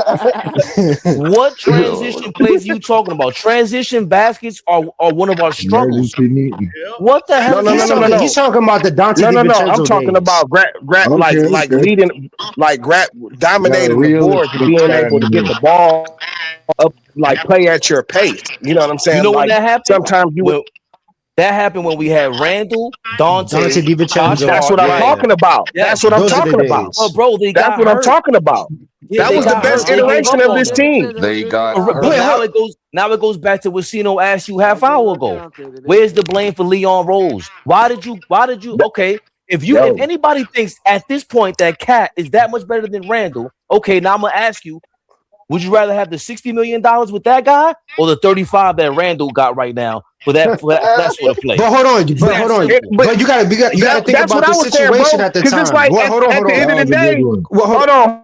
what transition plays are you talking about? Transition baskets are one of our struggles. What the hell? No. He's talking about the Dante. No. I'm talking about dominating the board, being able to get the ball up, like play at your pace. You know what I'm saying? You know when that happened? Sometimes that happened when we had Randall, Dante DiVincenzo. That's what I'm talking about. That's what I'm talking about. Oh, bro, that's what I'm talking about. That was the best iteration of this team. They got now it goes back to what Sino asked you half hour ago. Where's the blame for Leon Rose? Why did you okay? If anybody thinks at this point that Cat is that much better than Randall, okay, now I'm gonna ask you, would you rather have the $60 million with that guy or the 35 that Randall got right now for that sort of play? But hold on. But you gotta think about the situation at the time. It's like at the end of the day, hold on.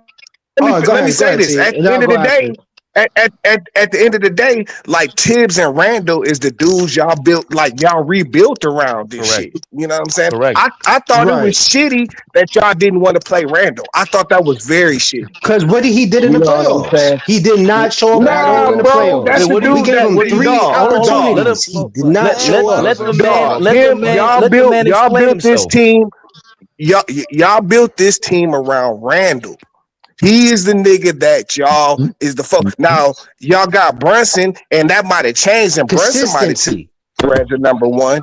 Let me say this. At the end of the day, at the end of the day, like Tibbs and Randall is the dudes y'all built, like y'all rebuilt around this shit. You know what I'm saying? Correct. I thought it was shitty that y'all didn't want to play Randall. I thought that was very shitty. Because what he did in the playoffs, he did not show up at all in the playoffs. That's the dude we gave him 3 opportunities. He did not show up. Let the man y'all built this team. Y'all built this team around Randall. He is the nigga that y'all is the fuck. Now y'all got Brunson, and that might have changed, and Brunson might have took Randall number one.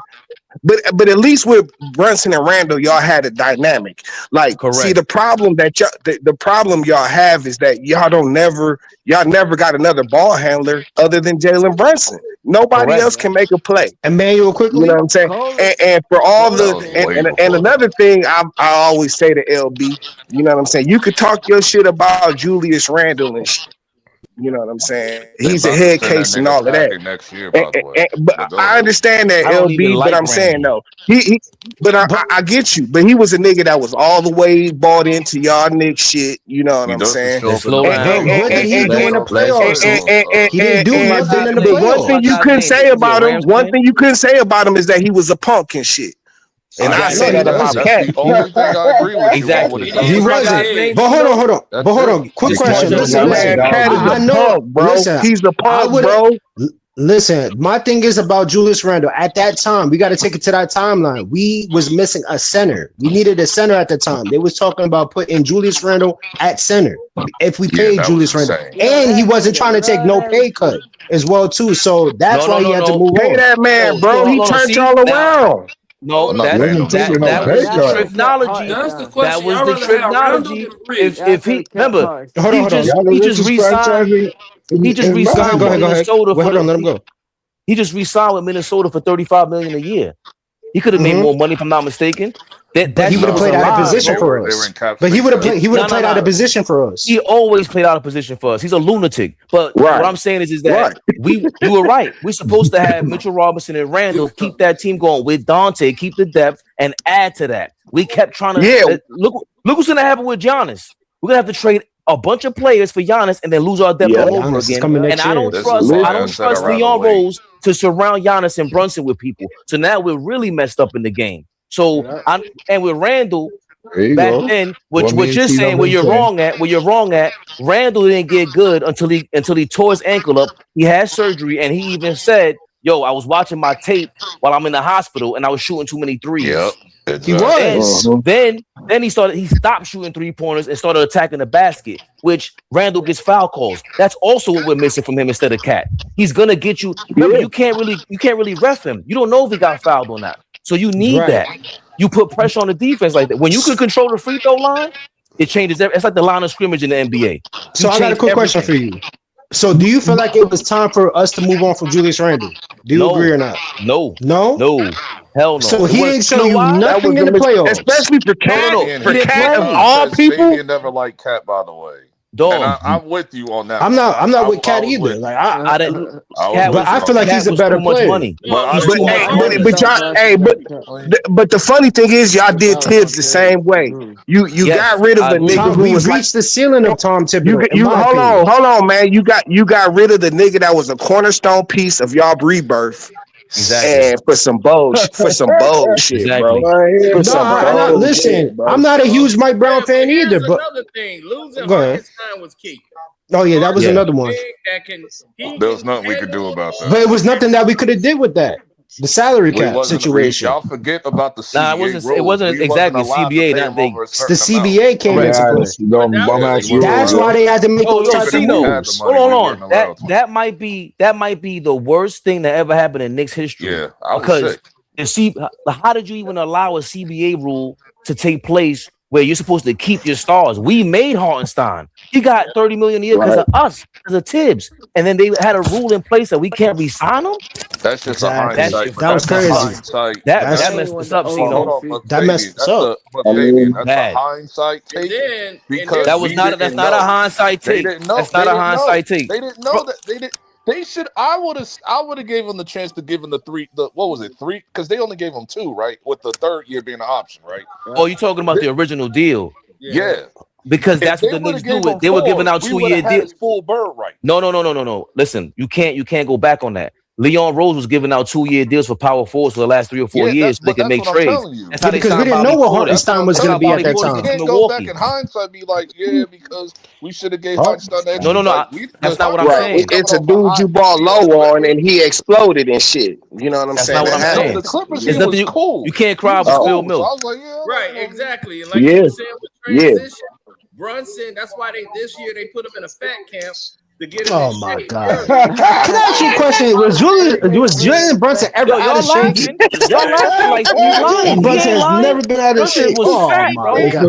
But at least with Brunson and Randall, y'all had a dynamic. Like, see, the problem that the problem y'all have is that y'all never got another ball handler other than Jalen Brunson. Nobody else can make a play. Emmanuel quickly, you know what I'm saying? And for all and another thing I always say to LB, you know what I'm saying? You could talk your shit about Julius Randle and shit. You know what I'm saying? He's a head case and all of that. Next year, by the way. But I understand that, LB. But I'm saying though, but I get you. But he was a nigga that was all the way bought into y'all Knicks shit. You know what I'm saying? What did he do in the playoffs? He didn't do nothing in the playoffs. One thing you couldn't say about him is that he was a punk and shit. And I say that about Cat. The only thing I agree with exactly. He wasn't. But hold on. Quick question. Listen. Cat is a punk, bro. He's the punk, bro. Listen, my thing is about Julius Randle. At that time, we got to take it to that timeline. We was missing a center. We needed a center at the time. They was talking about putting Julius Randle at center. If we paid Julius Randle, and he wasn't trying to take no pay cut as well too. So that's why he had to move on. Pay that man, bro. He turned y'all around. No, that was the technology. That was the technology. If he remember, he just re-signed. He just re-signed with Minnesota. Hold on, let him go. He just re-signed with Minnesota for $35 million a year. He could have made more money, if I'm not mistaken. But he would have played out of position for us. But he would have played. He would have played out of position for us. He always played out of position for us. He's a lunatic. But what I'm saying is that you were right. We're supposed to have Mitchell Robinson and Randall keep that team going with Dante, keep the depth, and add to that. We kept trying to look what's gonna happen with Giannis. We're gonna have to trade a bunch of players for Giannis and then lose our depth all over again. And I don't trust Leon Rose to surround Giannis and Brunson with people. So now we're really messed up in the game. So and with Randall back then, which you're saying where you're wrong at, Randall didn't get good until he tore his ankle up. He had surgery, and he even said, "Yo, I was watching my tape while I'm in the hospital, and I was shooting too many threes." Yep. He was. Then he stopped shooting 3-pointers and started attacking the basket, which Randall gets foul calls. That's also what we're missing from him instead of Cat. He's gonna get you. Remember, you can't really ref him. You don't know if he got fouled or not. So you need that. You put pressure on the defense like that. When you can control the free throw line, it changes. It's like the line of scrimmage in the NBA. So I got a quick question for you. So do you feel like it was time for us to move on from Julius Randle? Do you agree or not? No. Hell no. So he ain't show you nothing in the playoffs, especially for Cat. For Cat of all people, Fabian never liked Cat, by the way. Dog. I'm with you on that. I'm not with Cat either. Like I didn't. But I feel like he's a better player. But the funny thing is, y'all did Tibs the same way. You got rid of the nigga who was reached the ceiling of Tom Thibodeau. Hold on, man. You got rid of the nigga that was a cornerstone piece of y'all rebirth. Exactly. And for some bullshit, exactly. bro. Listen, I'm not a huge Mike Brown fan either. But another thing, losing Hartenstein was key. Oh yeah, that was another one. There was nothing we could do about that. But it was nothing that we could have did with that. The salary cap situation. Y'all forget about the CBA. It wasn't exactly CBA. The CBA came into play. That's why they had to make those types of moves. Hold on. That might be the worst thing that ever happened in Knicks history. Yeah, because how did you even allow a CBA rule to take place where you're supposed to keep your stars? We made Hartenstein. He got $30 million a year because of us, because of Tibs. And then they had a rule in place that we can't re-sign him. That's just a hindsight. That was crazy. That messed us up, That messed us up. That's a hindsight take. Because that's not a hindsight take. That's not a hindsight take. They didn't know that. They should. I would have gave them the chance to give them the 3. What was it, 3? Because they only gave them 2, right? With the 3rd year being an option, right? Oh, you're talking about the original deal? Yeah. Because that's what the Knicks do. They were giving out 2-year deals. Full bird, right? No. Listen, you can't go back on that. Leon Rose was giving out 2-year deals for power forwards for the last 3 or 4 years so they could make trades. That's how because we didn't know what Hartenstein was going to be at that time. You can't go back in hindsight and be like, because we should have gave Hartenstein that. No. That's not what I'm saying. It's a dude you bought low on and he exploded and shit. You know what I'm saying? That's not what I'm saying. The Clippers was cool. You can't cry over spilled milk. I was like, right, exactly. And like you said with transition, Brunson, that's why this year they put him in a fat camp to get him Oh in my shape. God! Can I ask you a question? Was Jalen Brunson ever out of shape? Y'all laughing like he's lying. Jalen Brunson has never been out of Brunson shape. was Oh fat, my bro. God!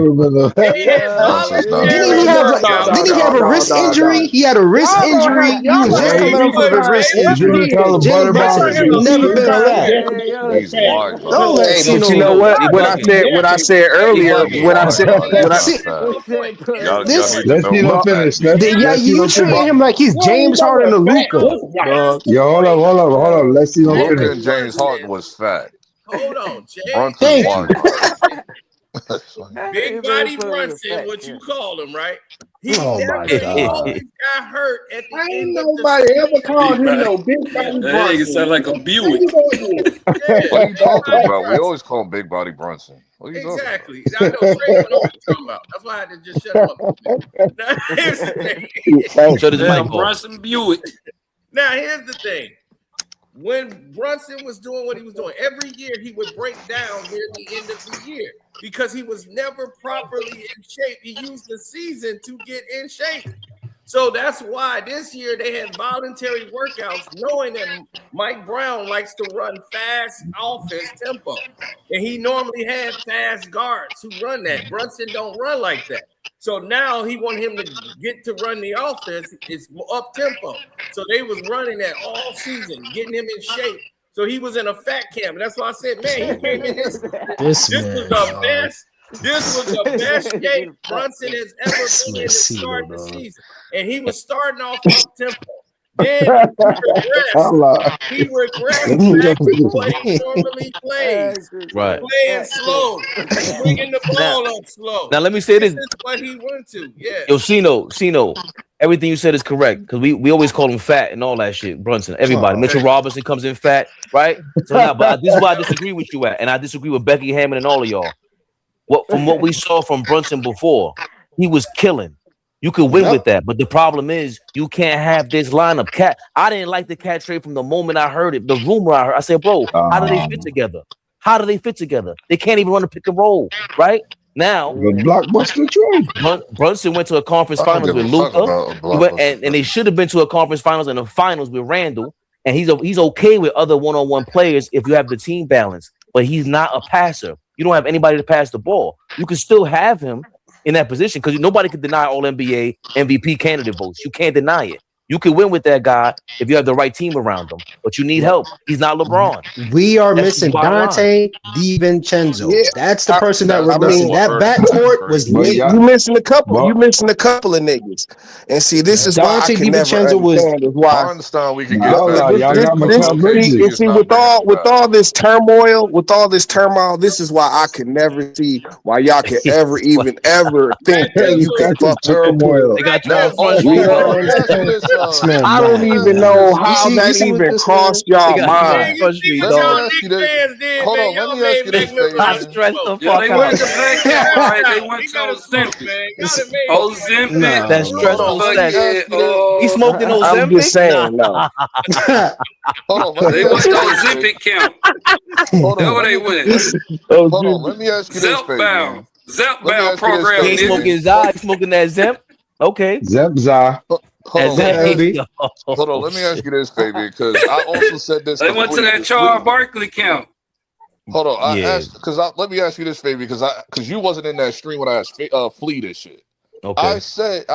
Brunson's not Didn't he fat. have didn't he have a wrist injury? He had a wrist injury. He was just coming off of a wrist injury. Jalen Brunson has never been fat. He's wide body. Don't let Hey, but you Cino. know what? He bugging. What I said He earlier, bugging. what I said, Body's what I not fat. Y'all this need to know Let's what fat finish. means. yeah, you treating him like he's James Harden or Luca, dog. Yo, hold up. Let's see them Luka finish. and James Harden was fat. Hold on, Brunson's Thank wide you. body. Big body Brunson, what you call him, right? He Oh my he God! always got hurt at the Ain't end of the nobody ever called Big him no body. big body That nigga Brunson. sound like a Buick. What are you talking about? We always call him Big Body Brunson. What are you talking about? Exactly. I know Trey would know what you're talking about. That's why I had to just shut him up. Now, here's the thing. Shut his mic Damn, off. Brunson Buick. Now, here's the thing. When Brunson was doing what he was doing, every year he would break down near the end of the year because he was never properly in shape. He used the season to get in shape. So that's why this year they had voluntary workouts, knowing that Mike Brown likes to run fast offense tempo. And he normally had fast guards who run that. Brunson don't run like that. So now he want him to get to run the offense. It's up tempo. So they was running that all season, getting him in shape. So he was in a fat camp. And that's why I said, man, he came in this. This This man, was the best. This was the best shape Brunson has ever this been man, in to Cino, start the dog. season. And he was starting off up tempo. Then he regressed back to what he normally plays. Right. Playing slow, bringing the ball up slow. Now let me say This this. is what he went to. Yeah. Yo, Cino, everything you said is correct because we always call him fat and all that shit. Brunson, everybody. Oh. Mitchell Robinson comes in fat, right? So now, but this is why I disagree with you at, and I disagree with Becky Hammond and all of y'all. From what we saw from Brunson before, he was killing. You could win with that, but the problem is you can't have this lineup. Cat, I didn't like the cat trade from the moment I heard it. The rumor I heard, I said, bro, how do they fit together? How do they fit together? They can't even run a pick and roll, right? Now, The blockbuster trade. Brunson went to a conference I don't finals give with a fuck Luka. about a He went, blockbuster. and they should have been to a conference finals and the finals with Randall. And he's okay with other one-on-one players if you have the team balance, but he's not a passer. You don't have anybody to pass the ball. You can still have him in that position because nobody can deny all NBA MVP candidate votes. You can't deny it. You can win with that guy if you have the right team around him, but you need help. He's not LeBron. We are That's missing bottom line. Dante DiVincenzo. Yeah, That's the person that That's we're missing. what That hurt him. backcourt was But lit. you missing a couple. but You missing a couple of niggas. And see, this is why I Dante can never DiVincenzo was understand is why. Einstein, we could nah, get hold back. on, y'all got This Mikal Okay, see, he and Bridges. is see not bringing him with back. all this turmoil, this is why I can never see why y'all can ever even ever think that you can That's a fuck with the turmoil. They got you Now, on front you street, know dog. what I'm let me ask you saying? this. this man I don't mad, even man. know You how see that what even this crossed They y'all got you on mind. Man, you front see street, what let me dog. y'all ask you Knicks this. fans did, Hold man. on, let Y'all me ask made you Mac this, McClure I Fabian. stressed the smoke. Yeah, fuck they out. went to fat camp, right? They went He to got to smoke, Ozempic. man. Y'all done made Ozempic. That Hold Nah, on, stressful let me that Yeah, ask you this. he smoked in I'm Ozempic? just saying, no. Nah. Hold on, let me they went ask to you this, Fabian. Ozempic camp. Hold That's on, where let they me went. Oh, hold on, dude. let me ask you this, Zeltbound. Fabian. Let me Zeltbound ask you this, He program, ain't nigga. Fabian. smoking Zai, he smoking that Zemp. Okay. Zepza. Hold That on, let me Zemp. ask. LB. Hold on, Oh, let me ask shit. you this, Fabian, because I also said this They to went to Flea. that Charles Barkley camp. Hold on, I Yeah. asked because let me ask you this, Fabian, because you wasn't in that stream when I asked Flea this shit. Okay. I said,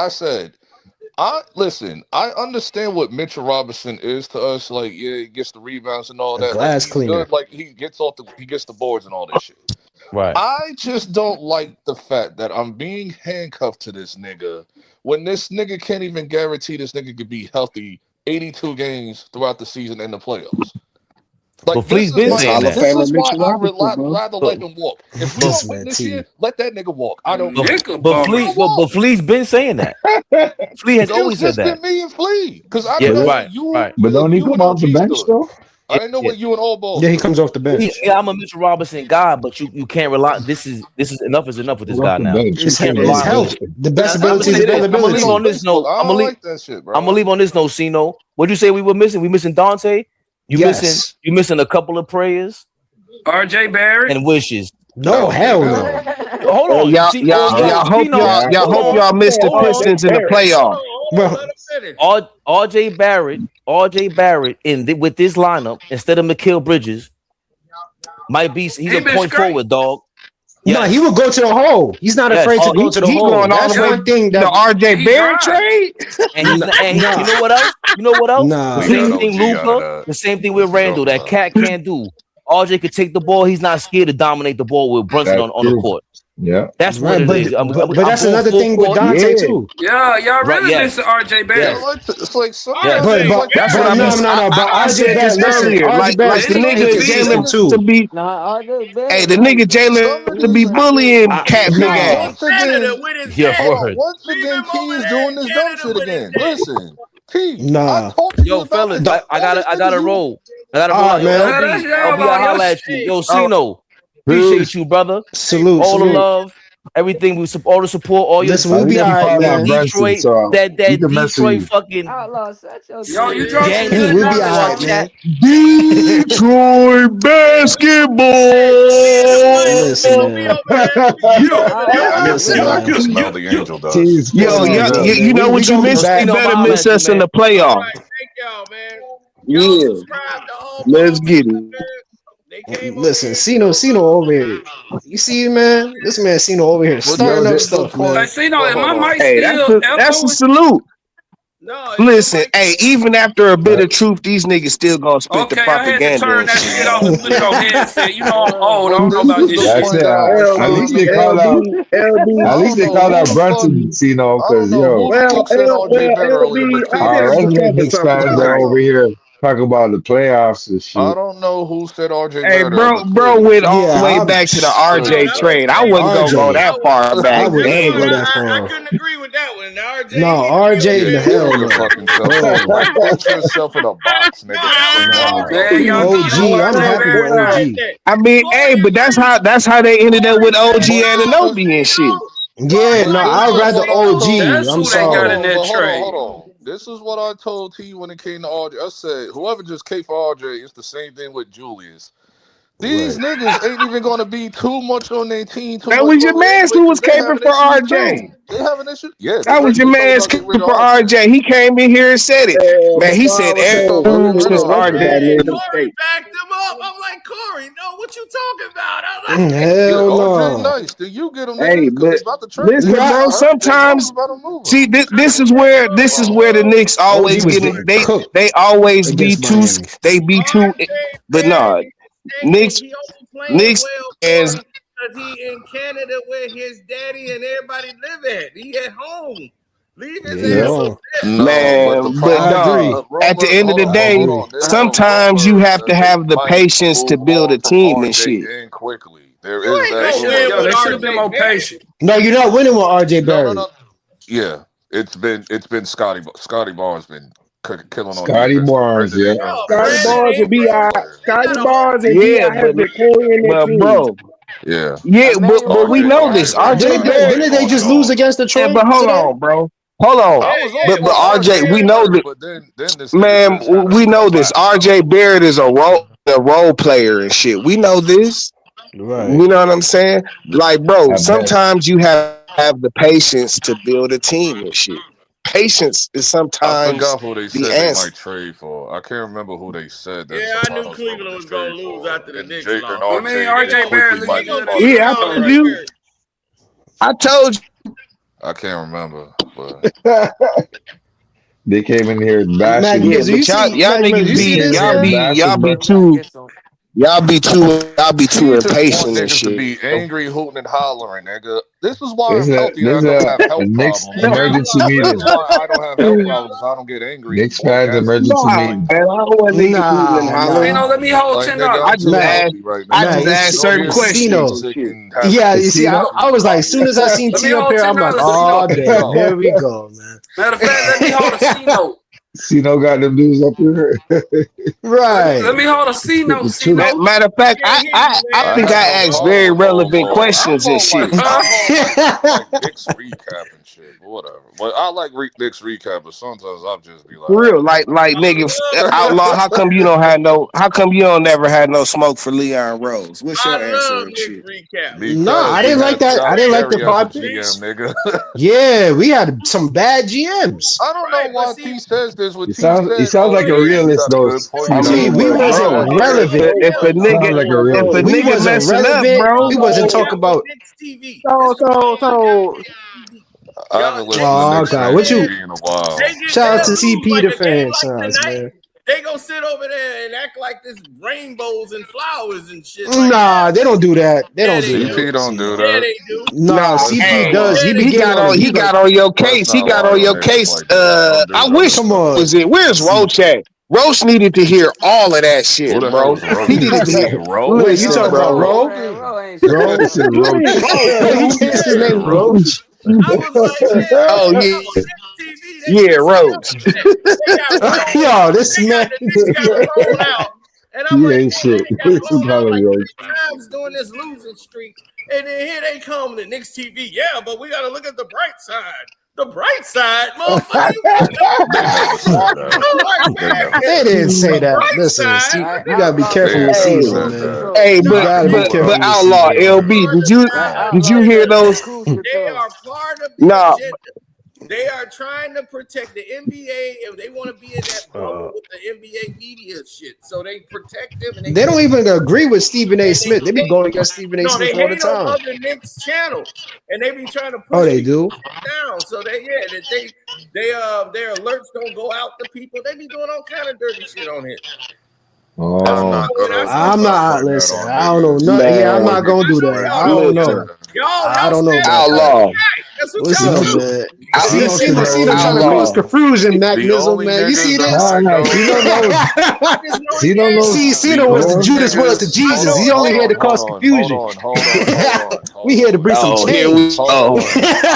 I listen. I understand what Mitchell Robinson is to us. Like, yeah, he gets the rebounds and all A that. Like, glass he's cleaner. good. Like, he gets the boards and all this shit. Right. I just don't like the fact that I'm being handcuffed to this nigga when this nigga can't even guarantee this nigga could be healthy 82 games throughout the season and the playoffs. But Like Flea's been It's saying Hall of that. this Famer is why Mitchell I Robinson, bro. rather But let him walk. If we but don't win This man this T. year, let that nigga walk. I don't care. Nickel but bummer. Let him Flea but walk. Flea's been saying that. Flea has It's always said just that. been me and Flea. Because I Yeah, didn't know But where right, right. don't he you come and off OG the bench stood. though? I Yeah, didn't know yeah. where you and All Ball Yeah, he stood. comes off the bench. Yeah, I'm a Mitchell Robinson guy, but you can't rely. This is enough is enough with this Come off guy the now. bench. You It's can't His rely on him. health. inconsistent. The best That's And I'm what gonna ability is say niggas this. don't I'm gonna post leave availability. on on this Facebook. note. I don't like that shit, I'm gonna bro. leave on this note. Cino, what'd you say we were missing? We missing Dante. You Yes. missing a couple of prayers RJ Barrett. and wishes. No, hell no. Hold on. Y'all, See, y'all, y'all hope y'all missed the Pistons in the playoff. RJ Barrett with this lineup instead of Mikal Bridges might be. He's a point forward, dog. No, he will go to the hole. He's not afraid to go to the He hole. going all That's the way one thing the that RJ Barrett trade. And he's you know what else? You know what else? Nah. The same thing, Luka. The same thing with Randall. That Cat can't do. RJ could take the ball. He's not scared to dominate the ball with Brunson on the court. Yeah, that's what it is. But that's another thing with Dante too. Yeah, y'all really missing RJ Barrett. It's like That's what I missed. I said this earlier. Like the nigga Jalen to be. Hey, the nigga Jalen to be bullying Cat big ass. Once again, Key is doing this dumb shit again. Listen, Key. Nah. Yo, fellas, I gotta roll. I gotta roll out. LB, I holla at you. Yo, Sino. Appreciate you, brother. Salute. All the love, everything all the support, all your we'll be all right, man. Detroit, that Detroit fucking yo, you drunk some good we'll be all right, man. Detroit basketball. Listen, man. Smell the angel dust. Yo, you know what you missed? You better miss us in the playoffs. Thank y'all, man. Yeah, let's get it. Listen, Sino over here. You see, man? This man Sino over here starting up stuff, man. Like, Sino, is my mic Hey, still that's a salute. No, listen, hey, even after a bit of truth, these niggas still gonna spit the propaganda. I had to turn that shit off and put it on headset. You know I'm old. I don't know about this shit. At least they call out. At least they call out Brunson, Sino, because yo, our resident Knicks fans are over here talking about the playoffs and shit. I don't know who said RJ. Hey, bro went all the way back to the RJ trade. I wasn't gonna go that far back. I wouldn't go that far. I couldn't agree with that one. The RJ. No, RJ, the hell no. Like, put yourself in a box, nigga. OG, I'm happy with OG. I mean, hey, but that's how they ended up with OG Anunoby and shit. Yeah, no, I'd rather OG. I'm sorry. Hold on. This is what I told T when it came to RJ. I said, whoever just came for RJ, it's the same thing with Julius. These niggas ain't even going to be too much on their team. That was your man who was caping for RJ. They have an issue. Yeah, that was your man's caping for RJ. He came in here and said it. Man, he said everything since RJ. Corey backed him up. I'm like, Corey, no, what you talking about? I'm like, hell no. Nice. Do you get him? Hey, but listen, bro. Sometimes, see, this is where the Knicks always get it. They always be too. They be too. But no. Knicks as because he in Canada where his daddy and everybody live at. He at home. Leave his ass man. But at the end of the day, sometimes you have to have the patience to build a team and shit. And quickly, there is that. Yo, they should have been more patient. No, you're not winning with RJ Barrett. No. Yeah, it's been Scotty Barnes been killing on Scotty Barnes, yeah. Scotty Barnes and B.I. Scotty Barnes and B.I. have been carrying that team. Bro. Yeah, but we know this. RJ Barrett. Didn't they just lose against Detroit? Yeah, but hold on, bro. Hold on. But RJ, we know that. Man, we know this. RJ Barrett is a role player and shit. We know this. Right. You know what I'm saying? Like, bro, sometimes you have the patience to build a team and shit. Patience is sometimes I forgot who they said they might trade for. I can't remember who they said. Yeah, I knew Cleveland was going to lose after the Knicks lost. I mean, RJ Barrett. Yeah, I told you. I told you. I can't remember, but they came in here bashing. Yeah, but y'all y'all be too impatient and shit. To be angry, hooting and hollering, nigga. This is why I'm healthy. I don't have health Knicks problems. emergency meeting. This is why I don't have health problems. I don't get angry. Knicks fans emergency meeting. Let me hold $10. I just asked certain questions. Yeah, you see, I was like, as soon as I seen T up here, I'm like, oh damn, here we go, man. Matter of fact, let me hold a C note. Cino got them dudes up here. Right. Let me hold a C note. C note. Matter of fact, I I think have I no asked very problem. relevant questions and shit. I'm on Knicks recap and shit, but whatever. But I like Knicks recap, but sometimes I'll just be For like, real, like nigga, outlaw. How come you don't have no? How come you don't never had no smoke for Leon Rose? What's your answer and shit? No, because I we didn't like had that. I Scott didn't like the Perry as the pod GM, picks. nigga. Yeah, we had some bad GMs. I don't know why T says this. What He T sounds said, like a you realist got a though, good point. I You T, got a mean, good we but point. wasn't bro, relevant. if a sounds like a realist. We nigga wasn't messing up, relevant. bro. We wasn't talking about. So I haven't listened to Oh Knicks God, fan what you? TV in a while. Shout out to CP the fan size, man. They gonna sit over there and act like this rainbows and flowers and shit. Nah, they don't do that. They don't do that. CP don't do that. Nah, Let's CP not does. lie. He be getting on them. He got on your Let's case. He not got lie on on your niggas case. like that. Don't do I that. wish Come on. was it? Where's Roach at? Roach needed to hear all of that Who shit, the hell bro. is Roach? He Did needed you to say hear. Wait, you Roach? Listen, talking about bro. Ro? Man, bro ain't say Ro? I that. said roach. He changed his name, Roach. Oh yeah, yeah, Roach. Yo, this man. You ain't shit. Call him roach. Times doing this losing streak, and then here they come to Knicks TV. Yeah, but we got to look at the bright side. The bright side, motherfucker. They never said that. They never They said didn't that. say that. Listen, All see, right, you gotta be outlaw. They careful with never Cino, said man. that. Hey, You gotta be but careful with outlaw Cino, man. LB. Come on. Did you hear Be those? acoustic They though. are part of the Nah, agenda. They are trying to protect the NBA, and they want to be in that bubble with the NBA media shit. So they protect them, and they They don't make even agree with Stephen A. and they Smith. They be hate. going against Stephen A. No, they Smith all the hate on time. other Knicks channels, and they be trying to Oh, push they people do? down. So their alerts don't go out to people. They be doing all kind of dirty shit on here. I'm Oh, not gonna. I'm not. putting that Listen, on I don't know. niggas. Nothing. Yeah, I'm man. not gonna do that. I don't know. Listen, I don't know about that. outlaw, That's what you y'all know, Listen, do. man. out, Cino should Cino know. trying to cause outlaw. confusion The mechanism, only man. You niggas see that this? I Nah, know. Cino knows. Cino knows. See, The Cino was the only Knows. Judas was to niggas. Hold Jesus. He on, only hold here to on, hold cause on, hold confusion. on, hold on, hold on, We hold here to on, bring some Oh, here we. change. hold Oh, on.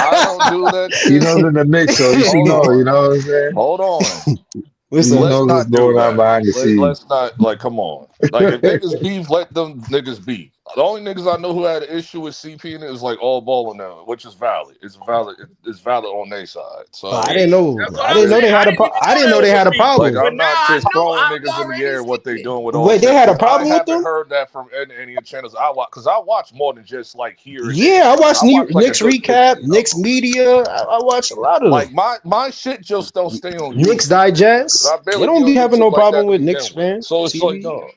I don't do that shit. Cino's in the mix, so he should Hold know. You on, know what I'm saying? hold on. He Listen, Let's knows what's not do going on that. behind the scenes. Let's not like. Come on. Like if niggas beef, let them niggas beef. The only niggas I know who had an issue with CP and it was like all balling now, which is valid. It's valid. It's valid on their side. I So didn't know. That's what I I'm didn't know saying. they had a. I didn't know they had a like problem. But I'm now not I just know throwing niggas Outlaw in the already air what they seen it. doing with all Wait, they shit had a because I problem with haven't them? heard that from any of the channels I watch because I watch more than just like here and there. Yeah, I watched I watch like a Knicks good recap, 15 of Knicks them. media. I watched a lot of them. Like my shit just don't stay on Knicks YouTube because I Digest. They barely be don't be on having YouTube no like that problem to with begin Knicks with. fans. So it's like TV. no.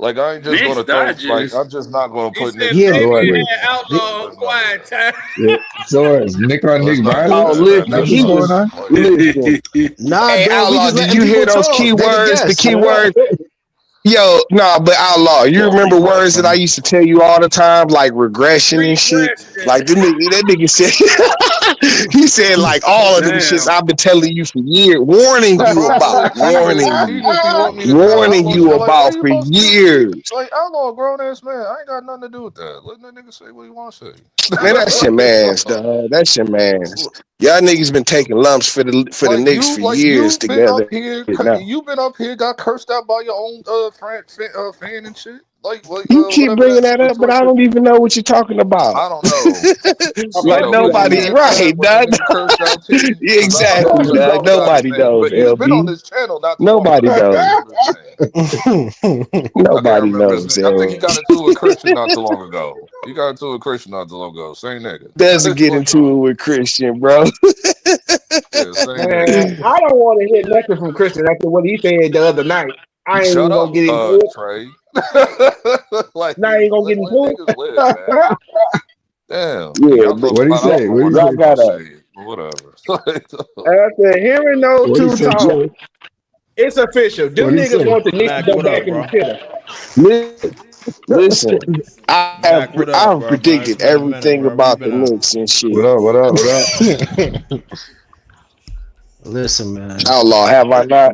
Like I ain't just Knicks gonna throw like Digest. I'm just not gonna He put said niggas Yeah, out So what? there. Fabian Come had on, they, Outlaw on let's not do quiet that. time. Yeah. So what? Is Nick on Let's Nick not do oh, violence? that, man. listen. That's That's He what's not going was on? like listen. nah, Hey, Dan, we outlaw. just Did letting you hear people those talk. They the keywords? The guests. keywords. Yo, no, but outlaw. You yo, remember words that I regression. used to tell you all the time, like regression and shit. Regression. Like that nigga said. He said like all of them shits Damn. I've been telling you for years, warning The you problem about, with T is warning T you, just be wanting me to tell warning Outlaw shit you like, why about you for posting this shit? years. Like Outlaw a grown ass man. I ain't got nothing to do with that. Let that nigga say what he want to say. Man, that's your man's, dog. That's your man's. Y'all niggas been taking lumps for the Knicks for Like years you've been up together. here, Now you've been up here, got cursed out by your own fan and shit. you keep Whatever bringing that that up, but I twisted. don't even know what you're talking about. I don't know. okay, Like Yo, let's did move you on nobody, hear now. right, Ted when that Doug? nigga cursed out T? Because I Exactly, don't Doug. forgot his Nobody name, knows, but he's been on LB. this channel not too long ago. Nobody I can't knows. remember his name. I can't Nobody remember his name. knows, I think he L. got into it with Christian not too long ago. He got into it with Christian not too long ago. Same nigga. Doesn't It's get like, into it with Christian, bro. yeah, same nigga. Man, I don't want to hear nothing from Christian after what he said the other night. I ain't Shut even gonna up, get into it. Trey. like, Now I ain't gonna get let into niggas live, man. it. Damn, Yeah, y'all but talk What do you about say? Outlaw What do you when I y'all say? was gonna gotta. say it, but whatever. After hearing those What do you two say, talk, Trey? it's official. What Them do you niggas say? want the Knicks to Mac, go what back up, in the bro? Listen, Mac, what up, I've bro, man? It's predicted been a minute, everything bro. Where you about the been at? Knicks and shit. What up? What up? What up? Listen, man. Outlaw, have I not?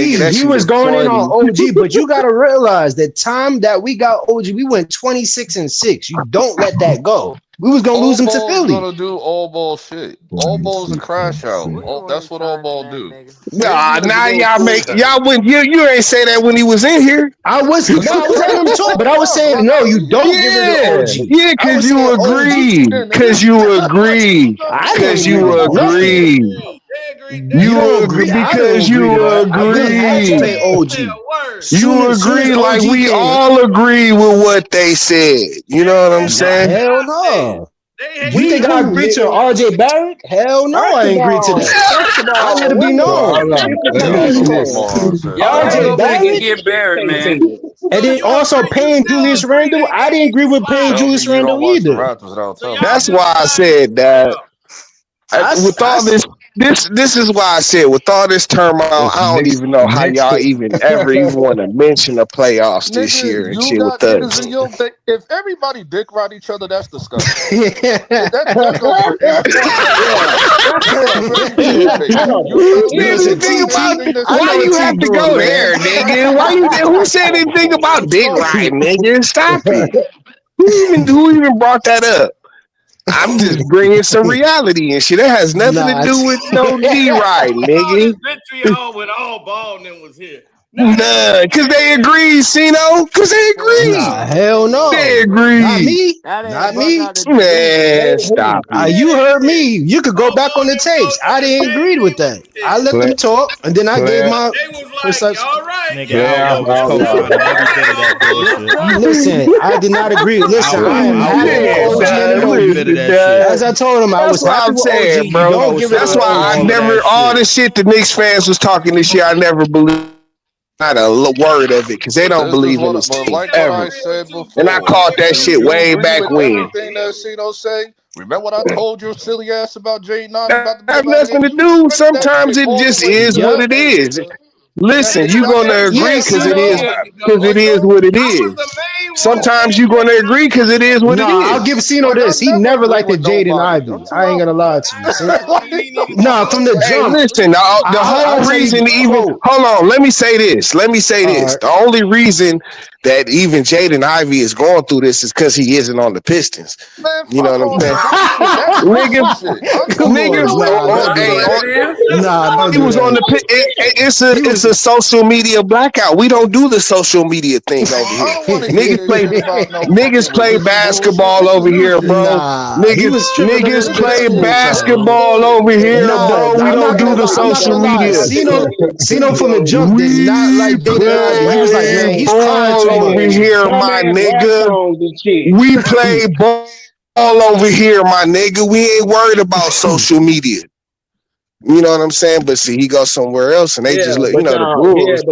he was going in on OG, but you got to realize the time that we got OG, we went 26-6. You don't let that go. We was gonna All lose him to ball is Philly. gonna do all ball shit. All ball is a crash out. That's what all ball do. Nah, Savior is a now little y'all cool make head. y'all when you ain't say that when he was in here. I was letting him talk, but I was saying no. You don't give it to OG. Yeah, I cause was saying you OG. agree. Cause you agree. I didn't Cause agree you with nothing. agree. You don't Agree agree. I don't because agree to you that. I really had to pay agree. OG. You Soon as agree like OG we came, all agree with what they said. You know what I'm nah, saying? hell no. You We think I cool, agree to nigga. RJ Barrett? Hell no, First I of ain't agree to all, that. I let it be So known. hold on. this the Let me Y'all ask thing, you some this. man. morons and Y'all shit. ain't RJ gonna make it Barrett, get Barrett, man. and then also paying Julius Randle. I didn't agree with paying Tell me Julius you don't Randle watch the either. Raptors without telling me That's that. why I said that. I With all this is why I said with all this turmoil, It's I don't Knicks. even know how Knicks. y'all even want to mention the playoffs this Nigga, year and you shit with got niggas us. in your thing. If everybody dick ride each other, that's disgusting. That goes for anything. Yeah, That's very irritating. You tell me Did niggas Listen, do anything the same about thing I that why know shit. what you have T to doing, go man. there, nigga? Why you who said anything about dick riding, nigga? Stop it. Who even brought that up? I'm just bringing some reality and shit. That has nothing to Nah, do with no D riding, nigga. Vitriol when all ball then was here. None, cause they agreed, Sino. Cause they nah, agreed. hell They no. Not agreed. me. That ain't Not brought me. out the delusion. Man, stop it. You heard me. You could go back on the tapes. I didn't agree with that. I let Play, them talk, and then I gave play, my perception. Nigga, playoff Outlaw was outline. co-signing every bit of that Yes, bullshit. sir. Listen, I did not agree. Listen, I am happy with Yeah, OG and dog. Every bit of Anobi. that shit. As I told him, I That's was what happy I'm with OG. saying, You bro. don't Outlaw give it showed That's to why up on I all of OG. never that all shit. the shit the Knicks fans was talking this year. I never believed not a word of it because they But don't this is believe in what, this but team like what I ever. said And I before, caught that if shit you way agree back with when. everything that Cino say, remember what I told your silly ass about Jaden Ivey That about to be have about to nothing get to you do. defended that Sometimes shit it all the just way to is the what Yup. it bank, is. nigga. And Listen, then you're y'all gonna niggas agree Yeah, can't because say it that is Sino. shit. what it is. Sometimes you're gonna agree because it is what No, it I'll give is. Sino Like I this. He never never agree liked the with Jaden nobody. Ivey. I'm too I ain't out. gonna lie to you. See? Like, No, from the Hey, jump. listen, the I'll whole tell you reason the even quote. hold on, let me say this. All right. The only reason that even Jaden Ivey is going through this is because he isn't on the Pistons. man, You know fuck what I'm all saying? that bullshit. That's Nigga, recent shit. I'm Come talking. You on. nigga, know what? Nah, don't do that. Nah, don't he do was on that. the He it's was a social media blackout. We don't do the social media thing over I here. don't want to hear Niggas this play shit about no niggas fucking play religion bullshit. basketball This is over new here, shit. bro. Nah, he was tripping a Niggas little bit play too with y'all. basketball over here, Nah, bro. We I'm don't not do gonna the lie. I'm not social gonna lie. media. Sino from the jump did not We like Jaden Ivey. He was like, play man, he's crying ball too over much. here, my Dumbass rap nigga. songs and shit. We play ball over here, my nigga. We ain't worried about social media. You know what I'm saying? But see, he goes somewhere else, and they Yeah, just look. You but know the y'all, Bulls.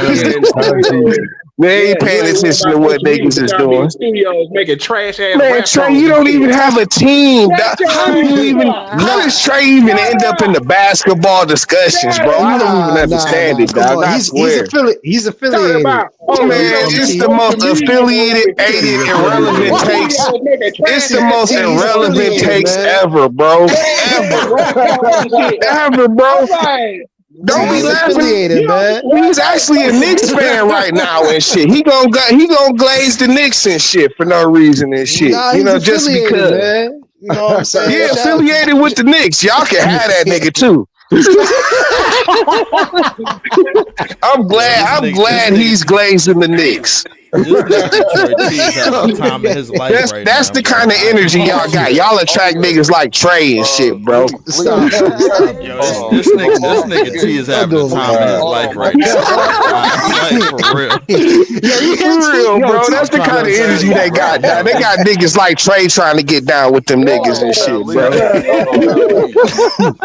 be in studios. They Yeah, ain't you paying ain't worried attention about to what social media, niggas but is y'all be in doing. studios making trash ass Man, rap Trey, songs you and don't shit. even have a team. Shut How your do you ass even? up! How does Nah, Trey even Shut end up in up! the basketball discussions, Shut bro? I up! don't even understand nah. it, Come dog. on. I swear. He's Talking affiliated about, oh, Man, you don't from get it's the the T. most social media and all this affiliated, shit. He's irrelevant The affiliated. takes. studios making It's trash the ass most T, he's songs and irrelevant shit. affiliated, takes man. ever, bro. Trash ass Ever. rap songs and shit. Ever, bro. I'm like, Don't T, be he's man, laughing. you affiliated, don't man. get what? He's actually a Knicks fan right now and shit. He gonna glaze the Knicks and shit for no reason and shit. Nah, You he's know, just affiliated, because. man. You know what I'm saying? Yeah, affiliated with the Knicks. Y'all can have that nigga too. Yo, I'm glad he's glazing the Knicks. this nigga Detroit T's having the time of his life right That's now, the bro. kind of I ain't energy gonna y'all hold got. you. Y'all attract niggas like Trey and shit, bro. Stop it. Stop it, Yo, man. this nigga T is Don't having the do him like time of his that. Hold life on, right now, bro. Like for real. Yo, you For hear T? real, Yo, bro. T. That's I'm the trying kind to of tell energy you, they bro. got now. Yo, They got niggas like Trey trying to get down with them niggas and shit, golly, bro. man.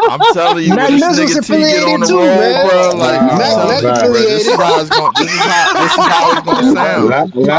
I'm telling you, Mac when this Mizzle's nigga T get on affiliated the too, roll, man. bro, like I'm Mac telling you, bro, this is affiliated. how it's going. This is how it's gonna sound.